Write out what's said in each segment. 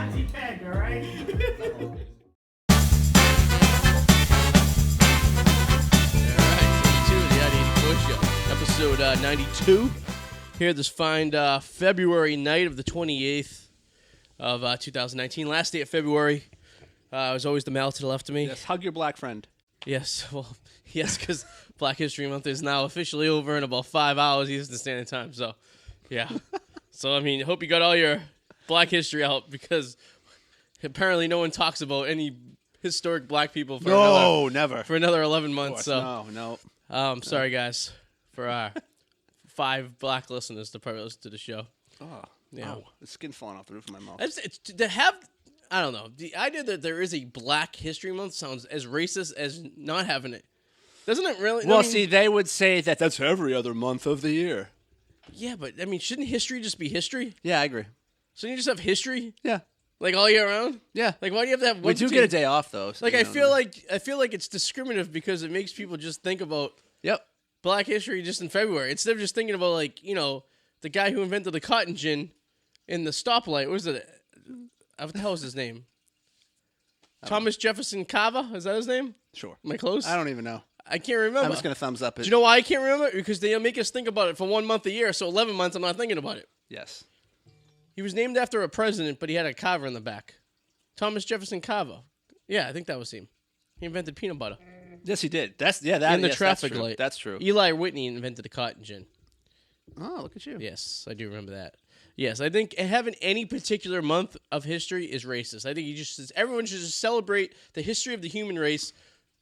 Nazi peg, all right? Episode 92 here this fine February night of the 28th of 2019. Last day of February. Was always the mail to the left of me. Yes, hug your black friend. Yes, well, yes, because Black History Month is now officially over in about 5 hours Eastern Standard Time. So, yeah. So, I mean, hope you got all your Black history out because apparently no one talks about any historic black people for never. For another 11 months. So. No. Sorry, guys, for our 5 black listeners to probably listen to the show. Oh, yeah. Ow. The skin's falling off the roof of my mouth. It's to have, I don't know, the idea that there is a Black History Month sounds as racist as not having it. Doesn't it really? Well, I mean, see, they would say that that's every other month of the year. Yeah, but, I mean, shouldn't history just be history? Yeah, I agree. Shouldn't you just have history? Yeah. Like, all year round? Yeah. Like, why do you have to have one? We do get a day off, though. So like, I feel like it's discriminative because it makes people just think about Black history just in February. Instead of just thinking about, like, you know, the guy who invented the cotton gin in the stoplight. What was it? What the hell was his name? Thomas Jefferson Carver? Is that his name? Sure. Am I close? I don't even know. I can't remember. I'm just going to thumbs up it. Do you know why I can't remember? Because they make us think about it for 1 month a year, so 11 months I'm not thinking about it. Yes. He was named after a president, but he had a carver in the back. Thomas Jefferson Carver. Yeah, I think that was him. He invented peanut butter. Yes, he did. That in the yes, traffic that's light. That's true. Eli Whitney invented the cotton gin. Oh, look at you. Yes, I do remember that. Yes, I think having any particular month of history is racist. I think everyone should just celebrate the history of the human race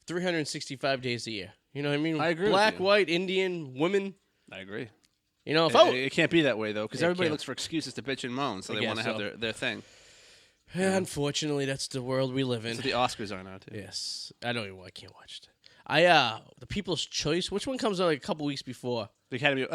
365 days a year. You know what I mean? I agree. Black, with you. white, Indian, women. I agree. You know, It can't be that way, though, because everybody can't. looks for excuses to bitch and moan, so they want to have their thing. Unfortunately, that's the world we live in. So the Oscars are now, too. Yes. I can't watch it. The People's Choice, which one comes out like a couple weeks before? The Academy. The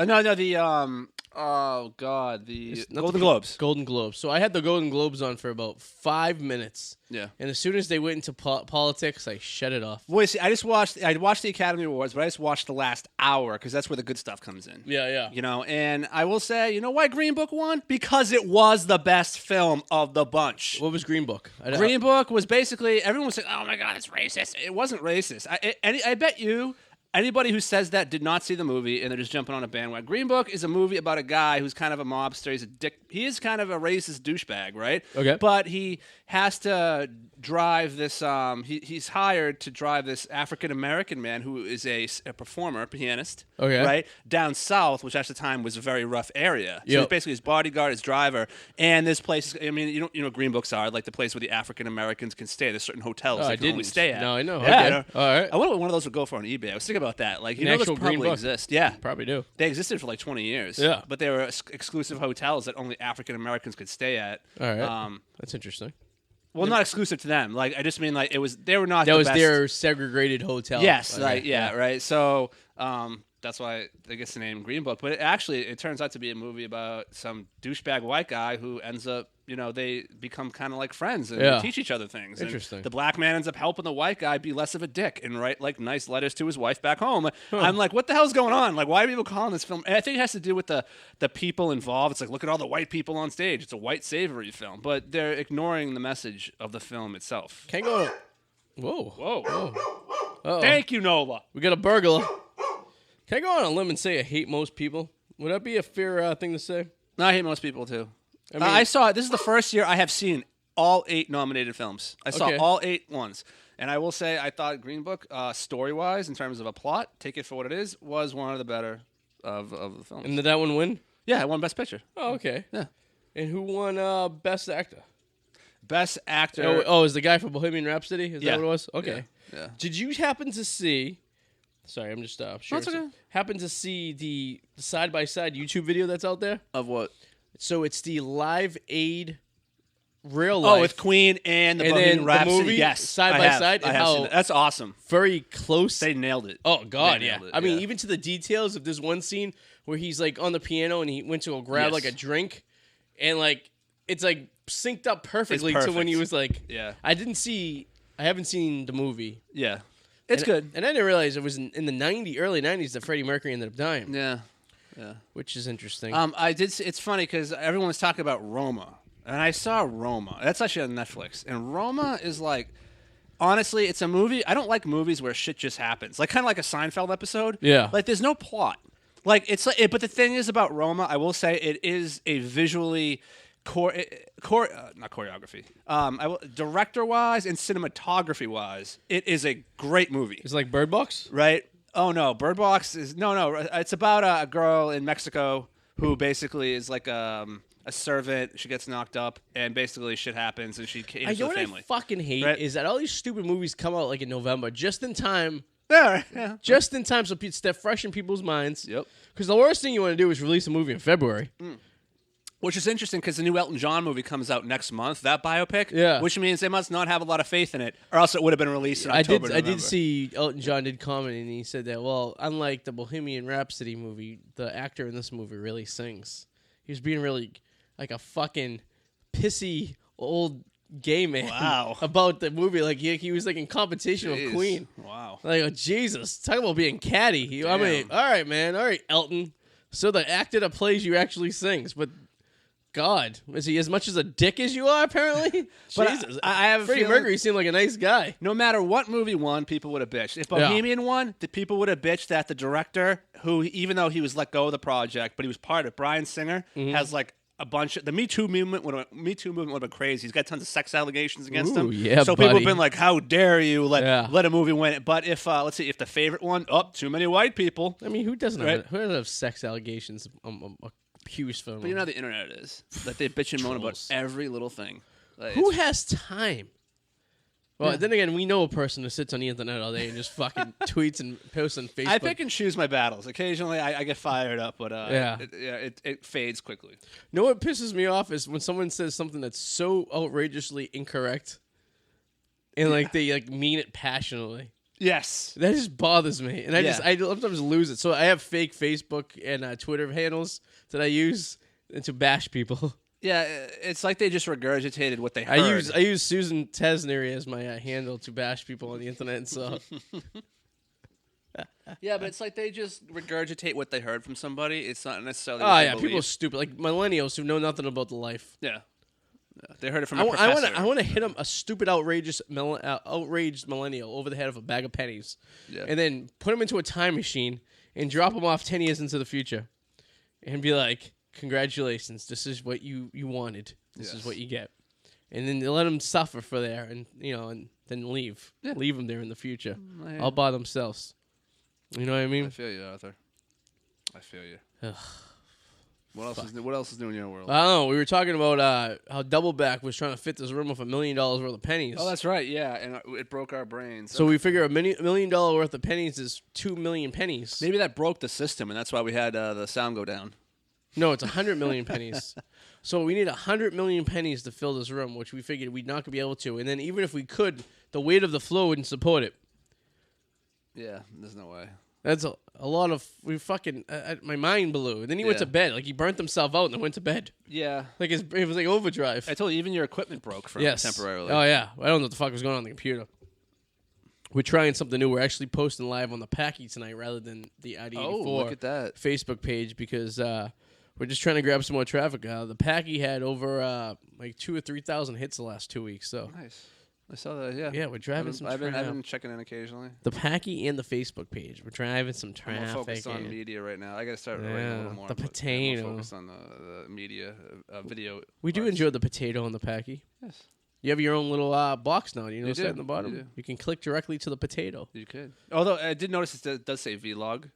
Golden Globes. Golden Globes. So I had the Golden Globes on for about 5 minutes. Yeah. And as soon as they went into politics, I shut it off. Boy, see, I watched the Academy Awards, but I just watched the last hour because that's where the good stuff comes in. Yeah. You know, and I will say, you know why Green Book won? Because it was the best film of the bunch. What was Green Book? Green Book was basically, everyone was saying, oh my God, it's racist. It wasn't racist. I bet you anybody who says that did not see the movie and they're just jumping on a bandwagon. Green Book is a movie about a guy who's kind of a mobster. He's a dick. He is kind of a racist douchebag, right? Okay. But he has to drive this. He's hired to drive this African American man who is a performer, pianist. Okay. Right down south, which at the time was a very rough area. So he's basically his bodyguard, his driver, and this place. I mean, you know, Green Books are like the place where the African Americans can stay. There's certain hotels they can only stay at. No, I know. Yeah, Okay. you know? All right. I wonder what one of those would go for on eBay. I was thinking about that. Like, you know, those actual Green probably Book. exist. Yeah, Probably do. they existed for like 20 years. Yeah. But they were exclusive hotels that only African Americans could stay at. All right. That's interesting. Well, not exclusive to them. Like, I just mean like they were not. That the was best. their segregated hotel. Yes, Okay. right. So that's why it gets the name Green Book. But it turns out to be a movie about some douchebag white guy who ends up, you know, they become kind of like friends and they teach each other things. Interesting. And the black man ends up helping the white guy be less of a dick and write like nice letters to his wife back home. I'm like, what the hell's going on? Like, why are people calling this film? And I think it has to do with the people involved. It's like, look at all the white people on stage. It's a white savory film, but they're ignoring the message of the film itself. Can't go. Whoa. Uh-oh. Thank you, Nola. We got a burglar. Can I go on a limb and say I hate most people? Would that be a fair thing to say? No, I hate most people too. I mean, I saw it. This is the first year I have seen all 8 nominated films. I saw all 8 ones. And I will say I thought Green Book, story-wise, in terms of a plot, take it for what it is, was one of the better of the films. And did that one win? Yeah, it won Best Picture. Oh, okay. Yeah. And who won Best Actor? Best Actor. Oh, is the guy from Bohemian Rhapsody? Is Yeah. that what it was? Okay. Yeah. Did you happen to see... Sorry, I'm just sure. That's okay. Happen to see the side-by-side YouTube video that's out there? Of what? So it's the Live Aid real life. Oh, with Queen and the And Bohemian then the Rhapsody. movie, Yes, side I by have. side, I and have how- seen that. That's awesome. Very close. They nailed it. Oh, God, They yeah. nailed it, I mean, yeah. even to the details of this one scene where he's, like, on the piano and he went to go grab, Yes. like, a drink. And, like, it's, like, synced up perfectly to when he perfect. was, like... Yeah. I haven't seen the movie. Yeah. It's And- good. And I didn't realize it was in the early 90s that Freddie Mercury ended up dying. Yeah. Yeah. Which is interesting. I did. It's funny because everyone was talking about Roma, and I saw Roma. That's actually on Netflix. And Roma is like, honestly, it's a movie. I don't like movies where shit just happens. Like kind of like a Seinfeld episode. Yeah. Like there's no plot. Like it's like, but the thing is about Roma, I will say it is a visually not choreography. Director wise and cinematography wise, it is a great movie. It's like Bird Box, right? Oh no, Bird Box is no. It's about a girl in Mexico who basically is like a servant. She gets knocked up, and basically shit happens, and she came to the family. What I fucking hate is that all these stupid movies come out like in November, just in time. Yeah. Just in time so they're fresh in people's minds. Yep. Because the worst thing you want to do is release a movie in February. Which is interesting because the new Elton John movie comes out next month, that biopic. Yeah. Which means they must not have a lot of faith in it, or else it would have been released in October. I did see Elton John did comment, and he said that, well, unlike the Bohemian Rhapsody movie, the actor in this movie really sings. He was being really like a fucking pissy old gay man about the movie. Like he was like in competition with Queen. Wow. Like, oh, Jesus. Talk about being catty. I mean, all right, man. All right, Elton. So the actor that plays you actually sings, but God, is he as much as a dick as you are, apparently? But Jesus. I have Freddie Mercury seemed like a nice guy. No matter what movie won, people would have bitched. If Bohemian won, the people would have bitched that the director, who, even though he was let go of the project, but he was part of it, Bryan Singer, has like a bunch of the Me Too movement would have been crazy. He's got tons of sex allegations against him. Yeah, so buddy. people have been like, "How dare you let a movie win it?" But if let's see, if the favorite one, too many white people. I mean, who doesn't have sex allegations accused for them? But you know how the internet is. That they bitch and moan about every little thing. Like, who has time? Well, then again, we know a person who sits on the internet all day and just fucking tweets and posts on Facebook. I pick and choose my battles. Occasionally, I get fired up, but it fades quickly. You know what pisses me off is when someone says something that's so outrageously incorrect, and like they like mean it passionately. Yes, that just bothers me, and I sometimes lose it. So I have fake Facebook and Twitter handles that I use to bash people. Yeah, it's like they just regurgitated what they heard. I use Susan Tesnery as my handle to bash people on the internet. So yeah, but it's like they just regurgitate what they heard from somebody. It's not necessarily. Oh yeah, people are stupid. Like millennials who know nothing about the life. Yeah, they heard it from a professor. I want to hit them a stupid, outrageous millennial over the head of a bag of pennies, and then put them into a time machine and drop them off 10 years into the future, and be like, congratulations, this is what you wanted. This is what you get. And then let them suffer for there and then leave. Yeah. Leave them there in the future. All by themselves. You know what I mean? I feel you, Arthur. I feel you. What else is new in your world? I don't know. We were talking about how Doubleback was trying to fit this room with $1 million worth of pennies. Oh, that's right. Yeah, and it broke our brains. So we figure $1 million worth of pennies is 2 million pennies. Maybe that broke the system, and that's why we had the sound go down. No, it's 100 million pennies. So we need 100 million pennies to fill this room, which we figured we'd not going to be able to. And then even if we could, the weight of the floor wouldn't support it. Yeah, there's no way. That's a lot of... my mind blew. And then he went to bed. Like, he burnt himself out and then went to bed. Yeah. Like, it was like overdrive. I told you, even your equipment broke for temporarily. Oh, yeah. I don't know what the fuck was going on the computer. We're trying something new. We're actually posting live on the Packy tonight rather than the ID84 look at that. Facebook page because... we're just trying to grab some more traffic. The Packy had over like 2,000 or 3,000 hits the last 2 weeks. So nice. I saw that. Yeah. Yeah, we're driving some traffic. I've been checking in occasionally. The Packy and the Facebook page. We're driving some traffic. I'm more focused on media right now. I got to start writing a little more. The potato. I'm focused on the media video. We do enjoy the potato on the Packy. Yes. You have your own little box now. You notice that in the bottom? You can click directly to the potato. You could. Although I did notice it does say vlog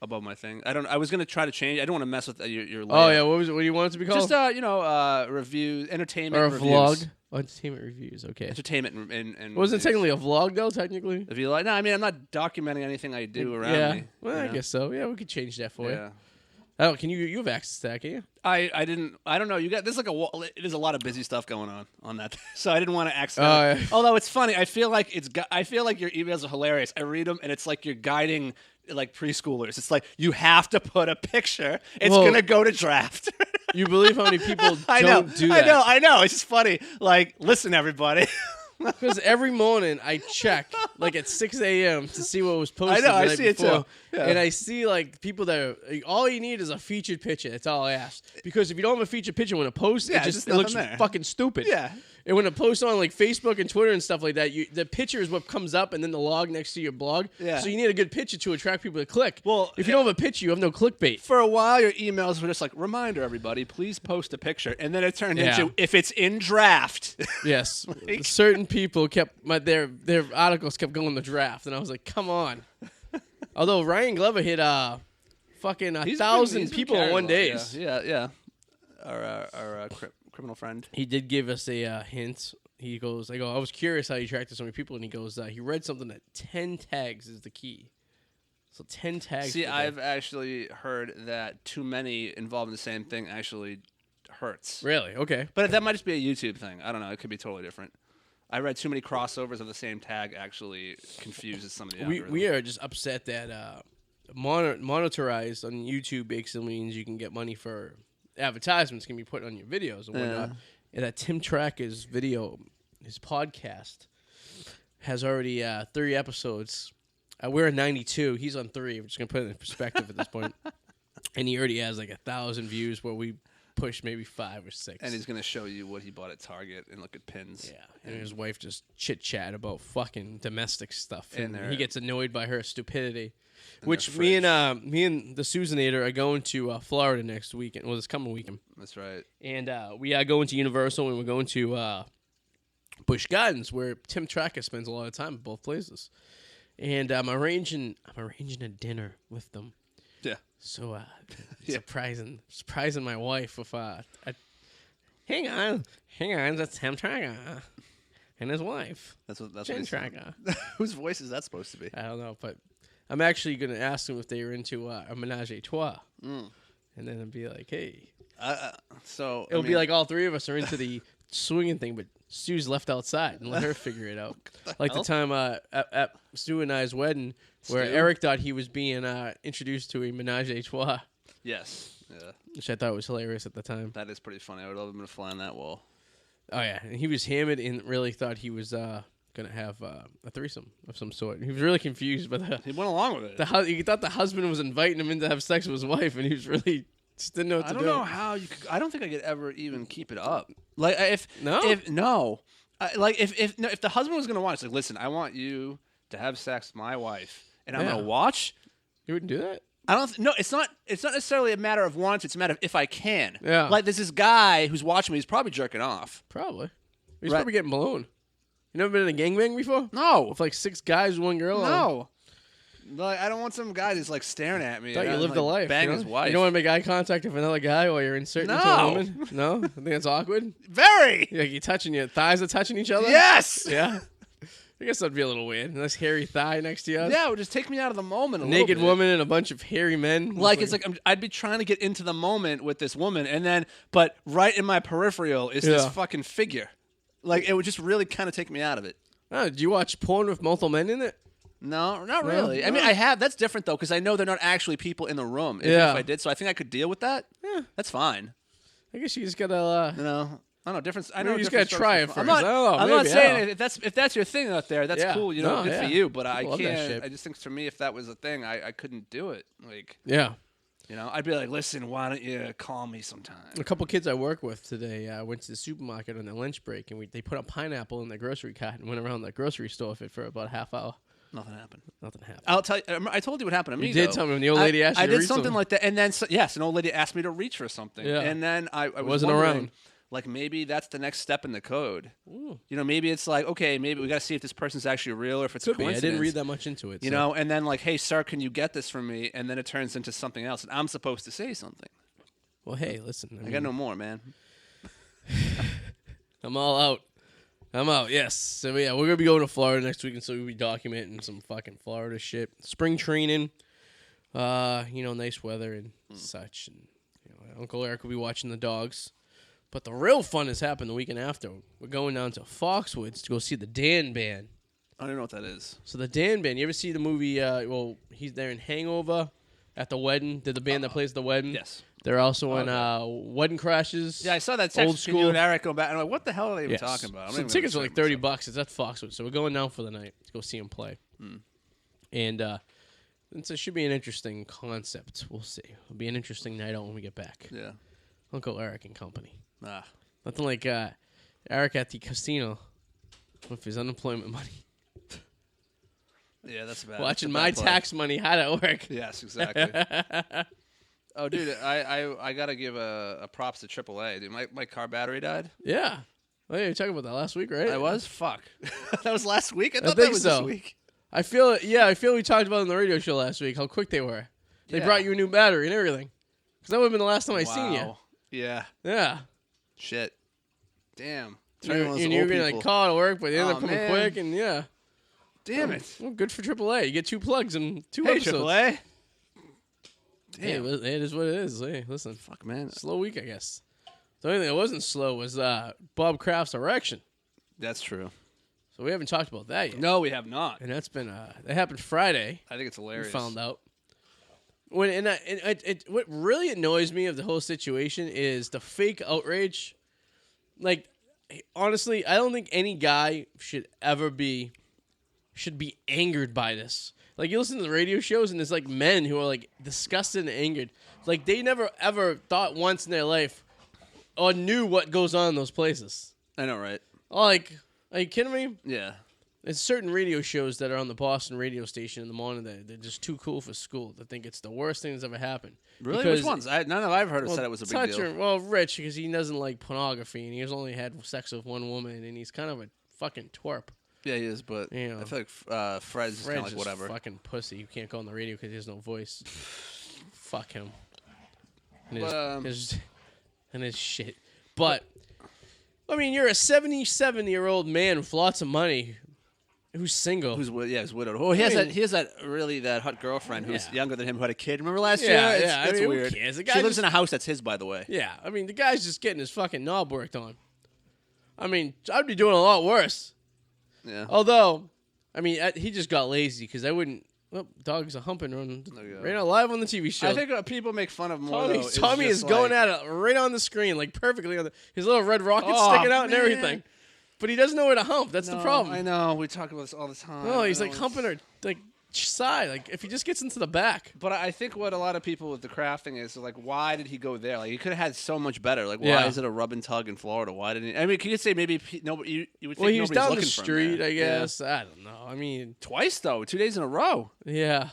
above my thing. I was gonna try to change. I don't want to mess with your layout. Oh yeah, what do you want it to be called? Just reviews, entertainment, or a reviews. Vlog. Oh, entertainment reviews. Okay. Entertainment and wasn't it technically a vlog though? Technically. If you like, no, I mean I'm not documenting anything I do around me. Well, I guess so. Yeah, we could change that for you. Yeah. Oh, can you have access to that? Can you? I didn't. I don't know. You got there's like there's a lot of busy stuff going on that, so I didn't want to accidentally. Although it's funny, I feel like your emails are hilarious. I read them and it's like you're guiding like preschoolers. It's like you have to put a picture. It's gonna go to draft. You believe how many people don't do that? I know. It's just funny. Like, listen, everybody. Because every morning I check like at 6 a.m. to see what was posted. I know, the I night see it before. too. Yeah. And I see like people that are like, all you need is a featured picture. That's all I ask. Because if you don't have a featured picture when it posts, Yeah, it looks there. fucking stupid. Yeah. And when it posts on like Facebook and Twitter and stuff like that, the picture is what comes up, and then the log next to your blog. Yeah. So you need a good picture to attract people to click. Well, if you don't have a picture, you have no clickbait. For a while, your emails were just like, reminder, everybody, please post a picture. And then it turned into, if it's in draft. Yes. Certain people kept, their articles kept going to draft, and I was like, come on. Although Ryan Glover hit fucking 1,000 people in 1 day. Yeah. Our criminal friend. He did give us a hint. He goes, I was curious how you tracked so many people, and he goes, he read something that 10 tags is the key. So 10 tags. See, I've actually heard that too many involved in the same thing actually hurts. Really? Okay. But that might just be a YouTube thing. I don't know. It could be totally different. I read too many crossovers of the same tag actually confuses some of the algorithms. We are just upset that monetized on YouTube basically means you can get money for advertisements can be put on your videos and whatnot. And that Tim Tracker's video, his podcast, has already 3 episodes. We're at 92. He's on 3. I'm just going to put it in perspective at this point. And he already has like 1,000 views where we push maybe 5 or 6. And he's going to show you what he bought at Target and look at pins. Yeah. And his wife just chit-chat about fucking domestic stuff. And he gets annoyed by her stupidity. Which me and the Susanator are going to Florida next weekend. Well, this coming weekend. That's right. And we are going to Universal, and we're going to Busch Gardens, where Tim Tracker spends a lot of time at both places. And I'm arranging a dinner with them. Yeah. So surprising my wife with hang on, that's Tim Tracker and his wife. That's Tim Tracker. Whose voice is that supposed to be? I don't know, but I'm actually going to ask them if they are into a menage a trois. And then it'll be like, hey. It'll be like all 3 of us are into the swinging thing, but Stu's left outside and let her figure it out. Like the time at Stu and I's wedding where Eric thought he was being introduced to a menage a trois. Yes. Yeah. Which I thought was hilarious at the time. That is pretty funny. I would love him to fly on that wall. Oh, yeah. And he was hammered and really thought he was going to have a threesome of some sort. He was really confused, but he went along with it. He thought the husband was inviting him in to have sex with his wife, and he was really just didn't know what to do. I don't know how you could. I don't think I could ever even keep it up. Like if the husband was going to watch, it's like, listen, I want you to have sex with my wife, and I'm going to watch. You wouldn't do that? I don't. No, it's not. It's not necessarily a matter of want. It's a matter of if I can. Yeah. Like there's this guy who's watching me. He's probably jerking off. Probably. He's probably getting blown. You never been in a gangbang before? No. With like 6 guys, 1 girl? No. Like I don't want some guy that's like staring at me. I thought you lived the life. Bang his wife. You don't want to make eye contact with another guy while you're inserting into a woman? No? I think that's awkward. Very. Like you're touching your thighs are touching each other? Yes. Yeah. I guess that'd be a little weird. Nice hairy thigh next to you. Yeah, it would just take me out of the moment. Naked woman and a bunch of hairy men. Like it's like I'd be trying to get into the moment with this woman, and then but right in my peripheral is this fucking figure. Like it would just really kind of take me out of it. Oh, do you watch porn with multiple men in it? No, not really. I mean, I have. That's different though, because I know they're not actually people in the room. Even if I did, so I think I could deal with that. Yeah, that's fine. I guess you just gotta. I don't know difference. I know you just gotta try it first. I'm not saying if that's your thing out there, that's cool. You know, good for you. But I can't. I just think for me, if that was a thing, I couldn't do it. Like you know, I'd be like, listen, why don't you call me sometime? A couple kids I work with today went to the supermarket on their lunch break, and they put a pineapple in their grocery cart and went around the grocery store for about a half hour. Nothing happened. I'll tell you. I told you what happened to me. You did tell me when the old lady asked you to reach something something. like that, and then an old lady asked me to reach for something, and then I wasn't around. Like maybe that's the next step in the code. Ooh. You know, maybe it's like, okay, maybe we got to see if this person's actually real or if it's a coincidence. I didn't read that much into it. You know, and then like, hey, sir, can you get this from me? And then it turns into something else, and I'm supposed to say something. Well, hey, listen. I got no more, man. I'm all out. Yes. So yeah, we're gonna be going to Florida next week, and so we'll be documenting some fucking Florida shit. Spring training. Nice weather and such. And Uncle Eric will be watching the dogs. But the real fun has happened the weekend after. We're going down to Foxwoods to go see the Dan Band. I don't know what that is. So the Dan Band, you ever see the movie, he's there in Hangover at the wedding, the band that plays the wedding? Yes. They're also in Wedding Crashes. Yeah, I saw that text Old from you School. and Eric go back. And I'm like, what the hell are they even talking about? So tickets are like $30. It's at Foxwood. So we're going down for the night to go see them play. And it should be an interesting concept. We'll see. It'll be an interesting night out when we get back. Yeah. Uncle Eric and company. Ah. Nothing like Eric at the casino with his unemployment money. Yeah, that's bad. Watching my tax money, how'd it work? Yes, exactly. Oh, dude, I got to give a props to AAA. Dude, my car battery died. Yeah. Oh, yeah, you were talking about that last week, right? I was? Fuck. That was last week? I thought that was this week. I feel we talked about it on the radio show last week, how quick they were. They brought you a new battery and everything. Because that would have been the last time I seen you. Yeah. Yeah. Shit. Damn. You were going to like call to work, but they ended up coming quick, and yeah. Damn it. Well, good for AAA. You get 2 plugs and 2 hey, episodes. AAA. Damn. Hey, it is what it is. Hey, listen. Fuck, man. Slow week, I guess. The only thing that wasn't slow was Bob Kraft's erection. That's true. So we haven't talked about that yet. No, we have not. And that's been that happened Friday. I think it's hilarious. We found out. What really annoys me of the whole situation is the fake outrage. Like, honestly, I don't think any guy should be angered by this. Like, you listen to the radio shows, and there's like men who are like disgusted and angered. Like, they never ever thought once in their life or knew what goes on in those places. I know, right? Like, are you kidding me? Yeah. There's certain radio shows that are on the Boston radio station in the morning that they're just too cool for school. They think it's the worst thing that's ever happened. Really? Which ones? None of I've heard said it was a big deal. Well, Rich, because he doesn't like pornography, and he's only had sex with one woman, and he's kind of a fucking twerp. Yeah, he is, but I feel like Fred's kind of like whatever. Fucking pussy. You can't go on the radio because he has no voice. Fuck him. And his shit. But, I mean, you're a 77-year-old man with lots of money who's single. He's widowed. Oh, he has that hot girlfriend who's younger than him who had a kid. Remember last year? Yeah, It's weird. Who cares? She lives in a house that's his, by the way. Yeah, I mean, the guy's just getting his fucking knob worked on. I mean, I'd be doing a lot worse. Yeah. Although, I mean, he just got lazy because I wouldn't. Well, dogs are humping right now live on the TV show. I think people make fun of more. Tommy is going at it right on the screen, like perfectly on his little red rocket sticking out and everything. But he doesn't know where to hump. That's the problem. I know. We talk about this all the time. No, he's like humping her like side. Like if he just gets into the back. But I think what a lot of people with the crafting is like, why did he go there? Like he could have had so much better. Like why is it a rub and tug in Florida? Why didn't he? I mean, can you say maybe nobody? You would think well, he was down the looking street. I guess I don't know. I mean, twice though, 2 days in a row. Yeah.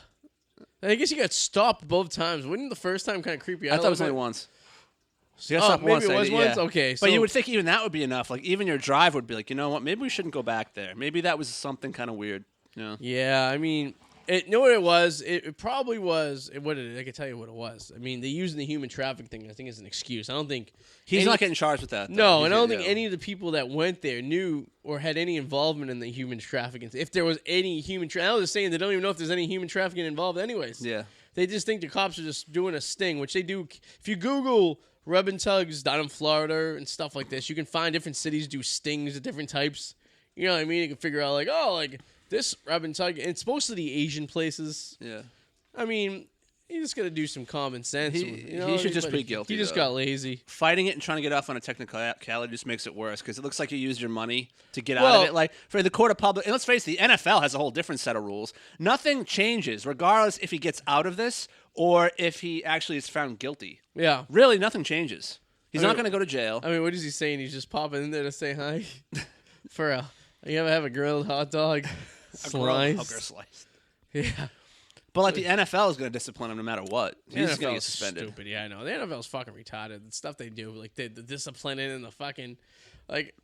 I guess he got stopped both times. Wouldn't the first time kind of creep you out? I thought it was only once. Maybe it was once? Okay. But you would think even that would be enough. Like, even your drive would be like, you know what? Maybe we shouldn't go back there. Maybe that was something kind of weird. Yeah, I mean, you know what it was? It probably was. I can tell you what it was. I mean, they using the human trafficking thing, I think, as an excuse. I don't think... He's not getting charged with that. No, and I don't think any of the people that went there knew or had any involvement in the human trafficking. If there was any human trafficking... I was just saying they don't even know if there's any human trafficking involved anyways. Yeah. They just think the cops are just doing a sting, which they do. If you Google rub and tugs down in Florida and stuff like this, you can find different cities do stings of different types. You know what I mean? You can figure out like this rub and tug. And it's mostly the Asian places. Yeah. I mean, you just got to do some common sense. He should just plead guilty. He just got lazy. Fighting it and trying to get off on a technicality just makes it worse because it looks like you used your money to get out of it. Like for the court of public, and let's face it, the NFL has a whole different set of rules. Nothing changes regardless if he gets out of this or if he actually is found guilty. Yeah. Really, nothing changes. He's not going to go to jail. I mean, what is he saying? He's just popping in there to say hi? You ever have a grilled hot dog? A grilled hooker slice. Yeah. But like the NFL is going to discipline him no matter what. He's going to get suspended. Stupid. Yeah, I know. The NFL's fucking retarded. The stuff they do, like the disciplining and the fucking like.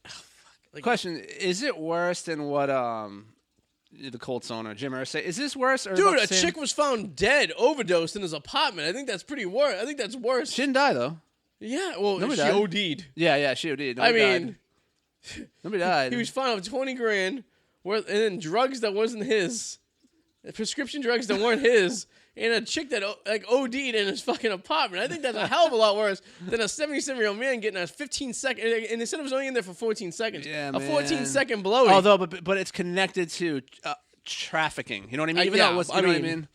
Question: is it worse than what the Colts owner Jim Irsay? Is this worse? Or dude, a chick was found dead, overdosed in his apartment. I think that's pretty worse. I think that's worse. She didn't die though. Yeah, well, she OD'd. Yeah, she OD'd. Nobody died. He was found with $20,000 worth, and then drugs that wasn't his. Prescription drugs that weren't his, and a chick that like OD'd in his fucking apartment. I think that's a hell of a lot worse than a 77-year-old man getting a 15-second. And they said it was only in there for 14 seconds. Yeah, a 14-second blowy. Although, but it's connected to trafficking. You know what I mean? Even though it was, you know what I mean?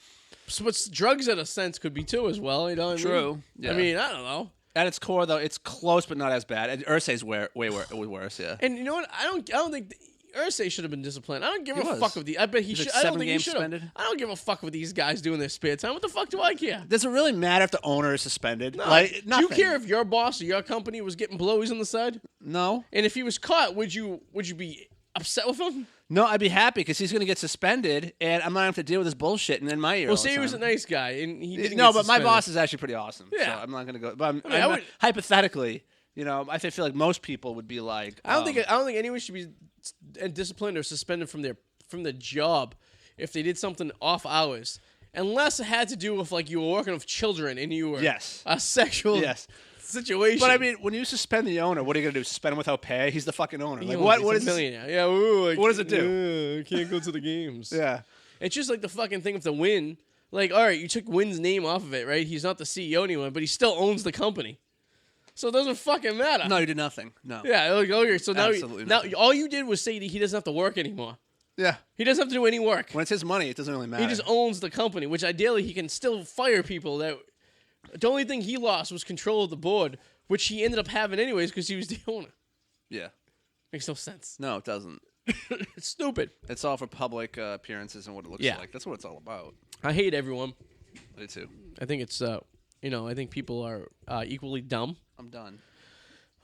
So what's drugs in a sense could be too as well. You know what I mean? True. Yeah. I mean, I don't know. At its core, though, it's close but not as bad. And Ursay's way worse. Yeah. And you know what? I don't think Ursay should have been disciplined. I don't give a fuck with the. I bet he should. Like I don't think he 7 games should. suspended? I don't give a fuck with these guys doing their spare time. What the fuck do I care? Does it really matter if the owner is suspended? No. Like, Do nothing. you care if your boss or your company was getting blowies on the side? No. And if he was caught, would you be upset with him? No, I'd be happy because he's going to get suspended, and I'm not going to have to deal with this bullshit in my ear. Well, all the say he was a time. nice guy, and he didn't. No, get but my suspended. boss is actually pretty awesome. Yeah. So I'm not going to go. But I would- hypothetically, I feel like most people would be like. I don't think anyone should be disciplined or suspended from the job if they did something off hours, unless it had to do with like you were working with children and you were a sexual situation. But I mean, when you suspend the owner, what are you going to do? Suspend him without pay? He's the fucking owner. Like, what is is millionaire? Yeah. Ooh, what does it do? I can't go to the games. Yeah. It's just like the fucking thing with the Win. Like, all right, you took Win's name off of it, right? He's not the CEO anymore, but he still owns the company. So it doesn't fucking matter. No, you did nothing. No. Yeah, like, okay, so now, now nothing. all you did was say that he doesn't have to work anymore. Yeah. He doesn't have to do any work. When it's his money, it doesn't really matter. He just owns the company, which ideally he can still fire people. That the only thing he lost was control of the board, which he ended up having anyways because he was the owner. Yeah. Makes no sense. No, it doesn't. It's stupid. It's all for public appearances and what it looks like. That's what it's all about. I hate everyone. I do too. I think it's I think people are equally dumb. I'm done.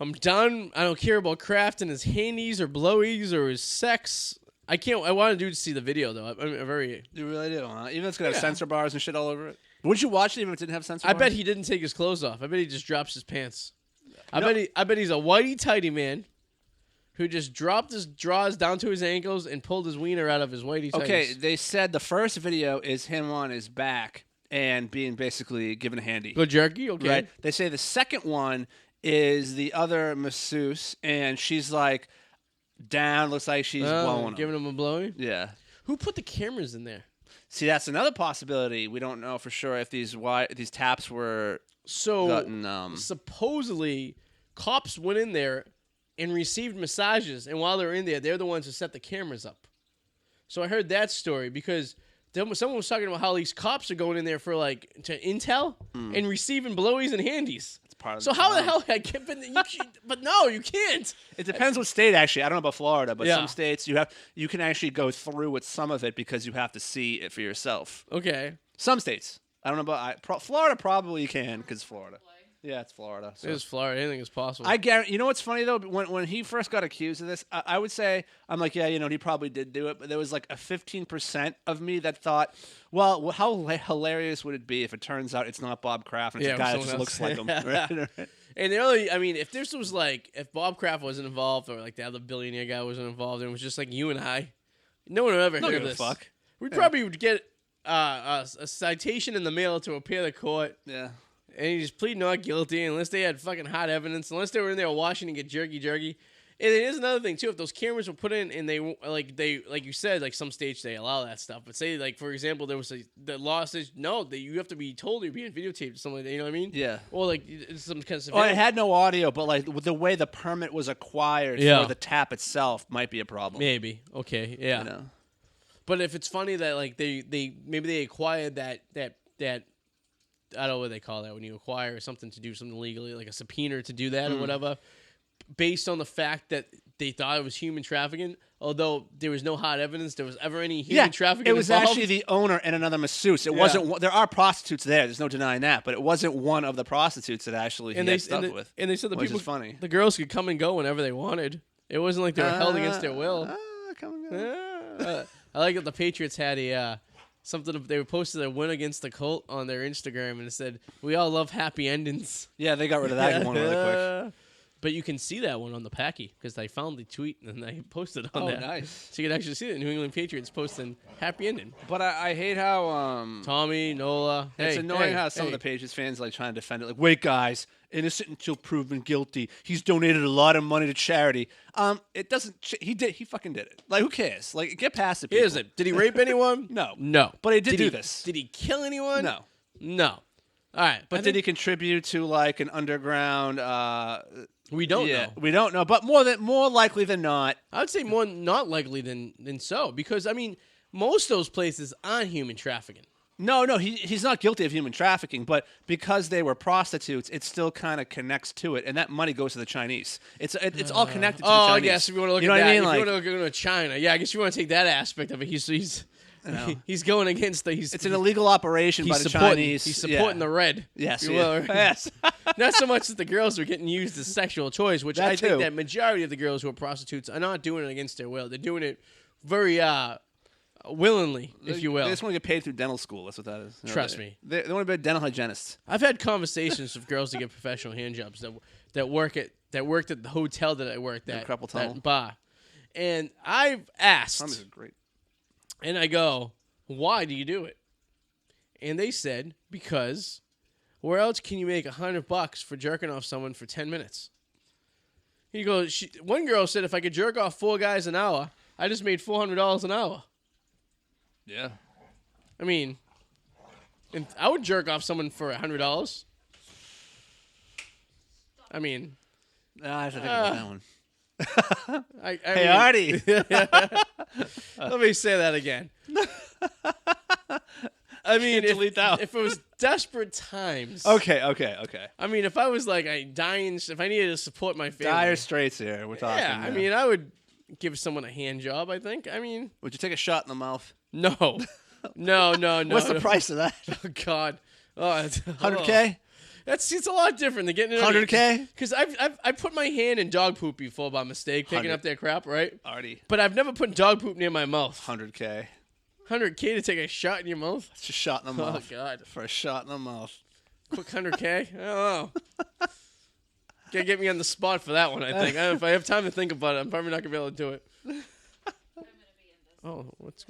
I'm done. I don't care about Kraft and his handies or blowies or his sex. I want to see the video though. I'm very. You really do, huh? Even if it's gonna have censor bars and shit all over it. Would you watch it even if it didn't have censor I bars? bet he didn't take his clothes off. I bet he just drops his pants. I bet he's a whitey tighty man who just dropped his drawers down to his ankles and pulled his wiener out of his whitey tighties. Okay, they said the first video is him on his back and being basically given a handy. Good jerky, okay. Right. They say the second one is the other masseuse, and she's like down, looks like she's blowing giving him a blowy. Yeah. Who put the cameras in there? See, that's another possibility. We don't know for sure if these taps were gotten. Supposedly, cops went in there and received massages, and while they were in there, they're the ones who set the cameras up. So I heard that story because someone was talking about how these cops are going in there for to intel and receiving blowies and handies. It's part of so how the hell I can't? But no, you can't. It depends what state actually. I don't know about Florida, but some states you can actually go through with some of it because you have to see it for yourself. Okay. Some states. I don't know about Florida. Probably you can because Florida. Yeah, it's Florida. So. It is Florida. Anything is possible. I guarantee. You know what's funny though? When he first got accused of this, I would say I'm like, yeah, he probably did do it. But there was like a 15% of me that thought, well, how hilarious would it be if it turns out it's not Bob Kraft and it's a guy that just looks like him? Right? And if this was if Bob Kraft wasn't involved or the other billionaire guy wasn't involved and it was just like you and I, no one would ever hear this. Fuck. We probably would get a citation in the mail to appear to court. Yeah. And he just plead not guilty unless they had fucking hot evidence, unless they were in there watching and get jerky. And here's another thing too: if those cameras were put in and they like you said, some states they allow that stuff, but say for example there was the law says no, that you have to be told you're being videotaped or something like that. You know what I mean? Yeah. Or some kind of. Well, it had no audio, but the way the permit was acquired for the tap itself might be a problem. Maybe. Okay. Yeah. But if it's funny that they acquired that I don't know what they call that when you acquire something to do something legally, like a subpoena to do that or whatever, based on the fact that they thought it was human trafficking, although there was no hot evidence there was ever any human trafficking. It was involved. actually the owner and another masseuse. It wasn't. There are prostitutes there. There's no denying that, but it wasn't one of the prostitutes that actually he had stuff with. And they said which is funny. The girls could come and go whenever they wanted. It wasn't like they were held against their will. Come and go. I like that the Patriots had they posted their win against the Colt on their Instagram, and it said, "We all love happy endings." Yeah, they got rid of that one really quick. But you can see that one on the Packy because they found the tweet and they posted on that. Oh, nice. So you can actually see the New England Patriots posting happy ending. But I hate how Tommy, Nola. It's annoying how some of the Patriots fans trying to defend it. Like, wait, guys, innocent until proven guilty. He's donated a lot of money to charity. It doesn't. He fucking did it. Like, who cares? Like, get past it. People. Here's it. Did he rape anyone? No. But he did do this. Did he kill anyone? No. All right. But did he contribute to an underground? We don't know. We don't know. But more likely than not, I would say more not likely than so, because most of those places aren't human trafficking. No, he's not guilty of human trafficking, but because they were prostitutes, it still kind of connects to it, and that money goes to the Chinese. It's all connected to the Chinese. I guess if you want to look you know at what that, I mean? if Like, you want to look at China, yeah, I guess you want to take that aspect of it. He's going against the. It's an illegal operation by the Chinese. He's supporting the red. Yes, yes. Not so much that the girls are getting used as sexual toys, which I think that majority of the girls who are prostitutes are not doing it against their will. They're doing it very willingly, if you will. They just want to get paid through dental school. That's what that is. Trust me. They want to be dental hygienists. I've had conversations with girls that get professional hand jobs that worked at the hotel that I worked at, that bar, and I've asked. These are great. And I go, why do you do it? And they said, because where else can you make $100 for jerking off someone for 10 minutes? He goes, one girl said, if I could jerk off 4 guys an hour, I just made $400 an hour. Yeah. I mean, and I would jerk off someone for $100. I mean, I have to think about that one. Hey, Arty. Let me say that again. I mean, if it was desperate times. Okay. I mean, if I was like if I needed to support my family. Dire straits here. We're talking. Yeah, I mean, I would give someone a hand job, I think. I mean. Would you take a shot in the mouth? No. No. What's the price of that? Oh, God. Oh, $100K? It's a lot different than getting it. $100K? Because I put my hand in dog poop before by mistake, picking up their crap, right? Arty. But I've never put dog poop near my mouth. $100K. $100K to take a shot in your mouth? It's a shot in the mouth. Oh, God. For a shot in the mouth. Quick $100K? I don't know. Gotta get me on the spot for that one, I think. If I have time to think about it, I'm probably not gonna be able to do it. Oh, what's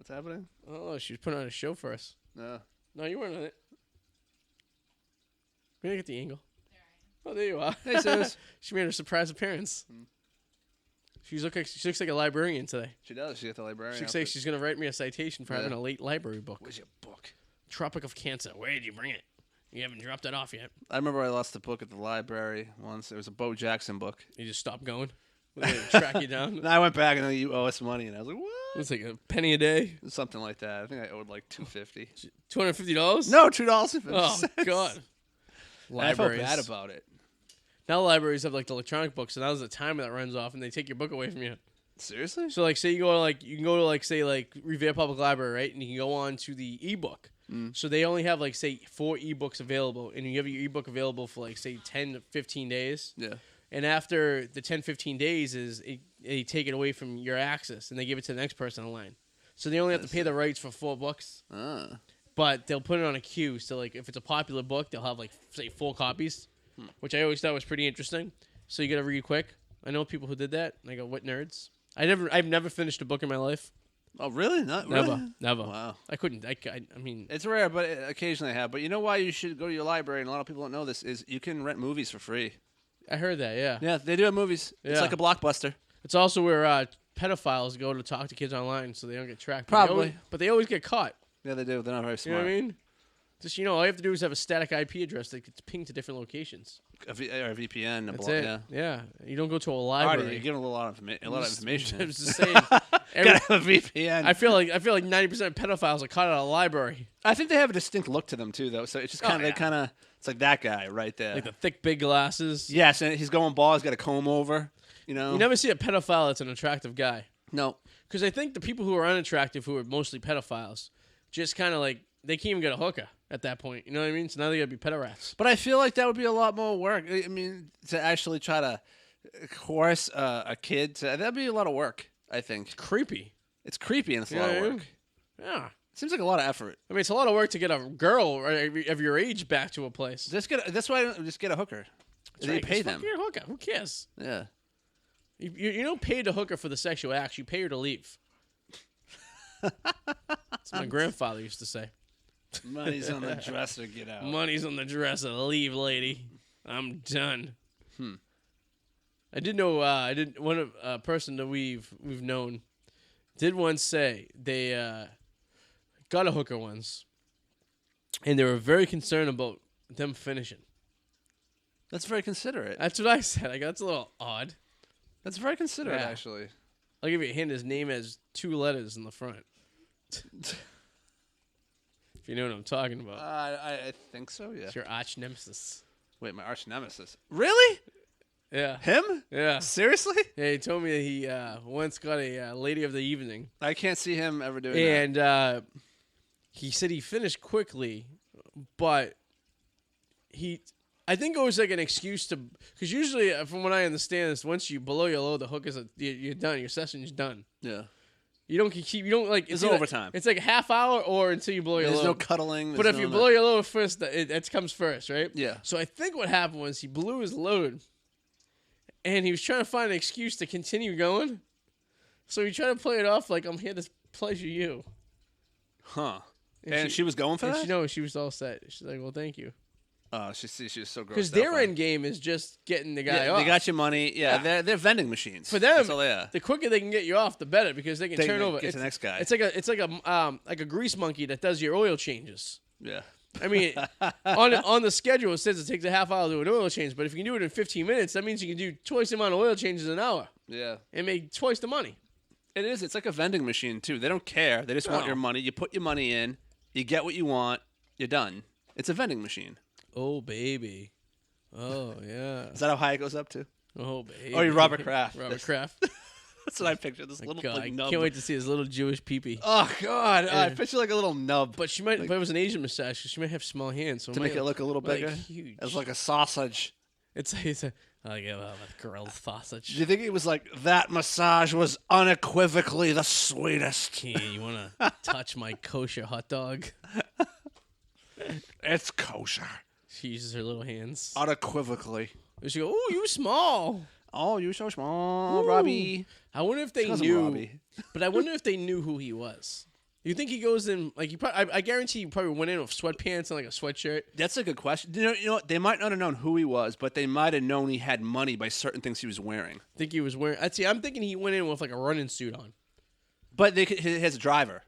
happening? Oh, she's putting on a show for us. No, you weren't on it. We didn't get the angle. Oh, there you are. Hey, sis. She made her surprise appearance. She looks like a librarian today. She does. She got the librarian. She looks like she's gonna write me a citation for having a late library book. Where's your book? Tropic of Cancer. Where did you bring it? You haven't dropped it off yet. I remember I lost a book at the library once. It was a Bo Jackson book. You just stopped going? They track you down? And I went back and then you owe us money. And I was like, what? It was like a penny a day? Something like that. I think I owed like $250. $250? No, $2.50. Oh, God. I felt bad about it. Now libraries have like the electronic books, and now's the timer that runs off, and they take your book away from you. Seriously? So like, say you can go to like say like Revere Public Library, right? And you can go on to the ebook. So they only have like say 4 ebooks available, and you have your ebook available for like say 10 to 15 days. Yeah. And after the 10, 15 days they take it away from your access, and they give it to the next person in line. So they only have to pay the rights for 4 books. But they'll put it on a queue. So like if it's a popular book, they'll have like say 4 copies, which I always thought was pretty interesting. So you got to read quick. I know people who did that. And I go, what nerds? I've never finished a book in my life. Oh, really? Never. Wow. I couldn't. I mean, it's rare, but occasionally I have. But you know why you should go to your library, and a lot of people don't know this, is you can rent movies for free. I heard that, yeah. Yeah, they do have movies. Yeah. It's like a Blockbuster. It's also where pedophiles go to talk to kids online so they don't get tracked. Probably. But they always get caught. Yeah, they do. They're not very smart. You know what I mean? Just, all you have to do is have a static IP address that gets pinged to different locations. Or a VPN. That's it. Yeah. You don't go to a library. Arty, you're giving a lot of information. I was just saying. Gotta have a VPN. I feel like 90% of pedophiles are caught at a librry. I think they have a distinct look to them too, though. So it's just kind of it's like that guy right there, like the thick, big glasses. Yes, and he's going bald. He's got a comb over. You never see a pedophile that's an attractive guy. No, because I think the people who are unattractive, who are mostly pedophiles, just kind of like they can't even get a hooker at that point. You know what I mean? So now they gotta be pedorats. But I feel like that would be a lot more work. I mean, to actually try to coerce a kid, that'd be a lot of work. I think it's creepy. It's creepy and it's a lot of work. Yeah. Seems like a lot of effort. I mean, it's a lot of work to get a girl of your age back to a place. That's why I don't just get a hooker. That's right. You pay them. Fuck your hooker. Who cares? Yeah. You don't pay the hooker for the sexual acts. You pay her to leave. That's what my grandfather used to say. Money's on the dresser. Get out. Money's on the dresser. Leave, lady. I'm done. I did know. A person that we've known did once say they got a hooker once, and they were very concerned about them finishing. That's very considerate. That's what I said. I go, that's a little odd. That's very considerate, actually. I'll give you a hint. His name has 2 letters in the front. If you know what I'm talking about. I think so, yeah. It's your arch nemesis. Wait, my arch nemesis. Really? Yeah. Him? Yeah. Seriously? Yeah, he told me that he once got a lady of the evening. I can't see him ever doing that. And he said he finished quickly, but I think it was like an excuse to, because usually, from what I understand, is once you below your load, the hook is you're done. Your session's done. Yeah. You don't keep. You don't like. It's overtime. It's like a half hour or until you blow your load. There's no cuddling. But if you blow your load first, it comes first, right? Yeah. So I think what happened was he blew his load, and he was trying to find an excuse to continue going. So he tried to play it off like, I'm here to pleasure you. Huh. And she was going for that? No, she was all set. She's like, well, thank you. Oh, she was so gross. Because their end game is just getting the guy off. They got your money. Yeah. They're vending machines. For them, that's all they are. The quicker they can get you off, the better, because they can turn over. Get the next guy. It's like a grease monkey that does your oil changes. Yeah. I mean, on the schedule it says it takes a half hour to do an oil change, but if you can do it in 15 minutes, that means you can do twice the amount of oil changes an hour. Yeah. And make twice the money. It is. It's like a vending machine too. They don't care. They just want your money. You put your money in. You get what you want. You're done. It's a vending machine. Oh, baby. Oh, yeah. Is that how high it goes up to? Oh, baby. Oh, you're Robert Kraft. Robert Kraft. That's what I pictured. This little God, nub. I can't wait to see his little Jewish peepee. Oh, God. I picture like a little nub. But she might, but it was an Asian massage, so she might have small hands. So to make it look a little bigger? Huge. It's like a sausage. It's a grilled sausage. Do you think it was like, that massage was unequivocally the sweetest? Yeah, you want to touch my kosher hot dog? It's kosher. She uses her little hands. Unequivocally. She go, "Oh, you small. Oh, you so small, Ooh. Robbie." I wonder if they knew. But I wonder if they knew who he was. You think he goes in like he? I guarantee he probably went in with sweatpants and like a sweatshirt. That's a good question. You know what? They might not have known who he was, but they might have known he had money by certain things he was wearing. Think he was wearing? I'm thinking he went in with like a running suit on. But he has a driver.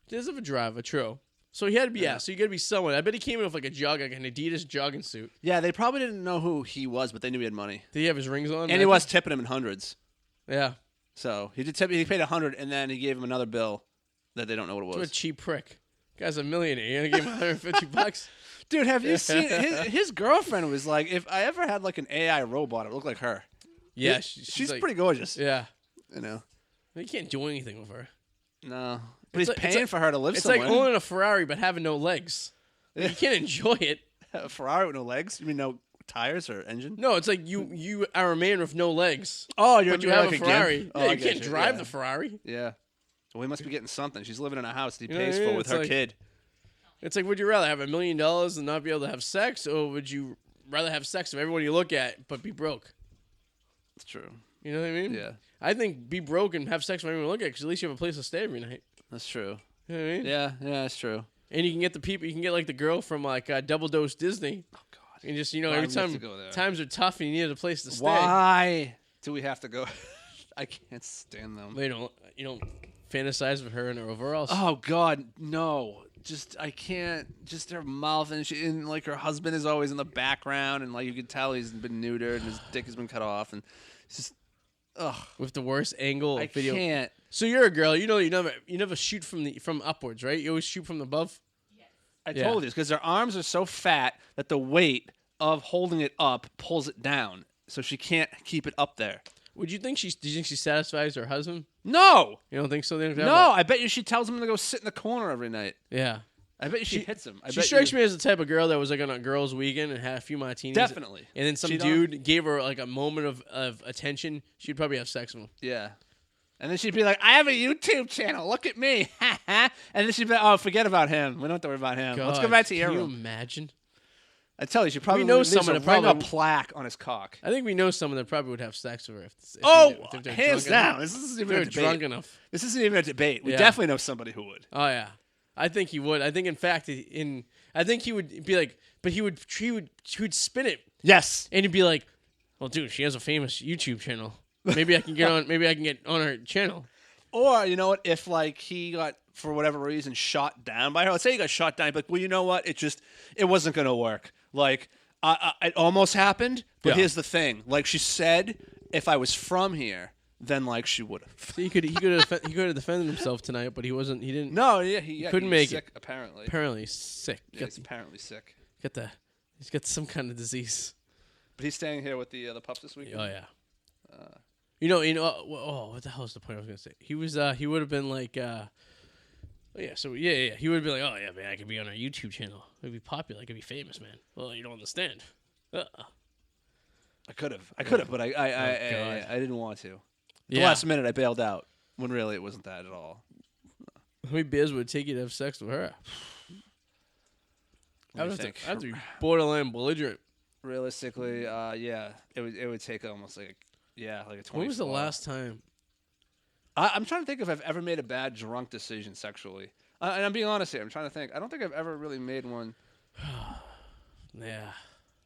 He does have a driver, true. So he had to be So you got to be someone. I bet he came in with like an Adidas jogging suit. Yeah, they probably didn't know who he was, but they knew he had money. Did he have his rings on? And he was tipping him in hundreds. Yeah. So he did tip. He paid $100, and then he gave him another bill that they don't know what it was. What a cheap prick. Guy's a millionaire. You're gonna give him $150? Dude, have you seen his girlfriend was like, if I ever had like an AI robot, it would look like her. Yeah, she's like, pretty gorgeous. Yeah. You know. You can't do anything with her. No. But he's paying for her to live somewhere. It's like owning a Ferrari but having no legs. You can't enjoy it. A Ferrari with no legs? You mean no tires or engine? No, it's like you are a man with no legs. Oh, but you have like a Ferrari. Oh, you can't drive the Ferrari. Yeah. Well, he must be getting something. She's living in a house that he pays for with her kid. It's like, would you rather have $1 million and not be able to have sex, or would you rather have sex with everyone you look at but be broke? That's true. You know what I mean? Yeah. I think be broke and have sex with everyone you look at, because at least you have a place to stay every night. That's true. You know what I mean? Yeah, that's true. And you can get the people. You can get like the girl from like Double Dose Disney. Oh God! And just every time times are tough and you need a place to stay. Why do we have to go? I can't stand them. You don't fantasize with her in her overalls. Oh God, no! Just I can't. Just her mouth and like her husband is always in the background, and like you can tell he's been neutered and his dick has been cut off, and it's just with the worst angle of video. I can't. So you're a girl, you never shoot from upwards, right? You always shoot from above. Yes. I told you, because their arms are so fat that the weight of holding it up pulls it down, so she can't keep it up there. Do you think she satisfies her husband? No. You don't think so? No, I bet you she tells him to go sit in the corner every night. Yeah. I bet you she hits him. She strikes me as the type of girl that was like on a girls' weekend and had a few martinis. Definitely. And then some dude gave her like a moment of attention. She'd probably have sex with him. Yeah. And then she'd be like, I have a YouTube channel. Look at me. And then she'd be like, oh, forget about him. We don't have to worry about him. God, let's go back to your room. Can you imagine? I tell you, she probably know someone that probably a plaque on his cock. I think we know someone that probably would have sex with her. If they're hands down. This isn't even a debate. Drunk enough. This isn't even a debate. We definitely know somebody who would. Oh yeah, I think he would. I think in fact, I think he would be like, but he would spin it. Yes, and he'd be like, well, dude, she has a famous YouTube channel. Maybe I can get on. Maybe I can get on her channel. Or you know what? If like he got for whatever reason shot down by her, let's say he got shot down, but well, you know what? It wasn't gonna work. Like it almost happened, but here's the thing. Like she said, if I was from here, than like she would have. So he could have defended himself tonight, but he wasn't. He didn't. No, yeah, he couldn't he make sick, it. Apparently, Apparently sick. yeah, he's apparently sick. He's got some kind of disease. But he's staying here with the pups this week. Oh yeah. You know. Oh, what the hell is the point I was gonna say? He was. He would have been like. So yeah. He would have been like, oh yeah, man, I could be on our YouTube channel. I'd be popular. I could be famous, man. Well, you don't understand. I could have, but I didn't want to. The Yeah. last minute, I bailed out when really it wasn't that at all. How many beers would it take you to have sex with her? I would have to be borderline belligerent. Realistically, yeah, it would take almost like a 20. When was the last time? I'm trying to think if I've ever made a bad drunk decision sexually. And I'm being honest here. I'm trying to think. I don't think I've ever really made one. Yeah.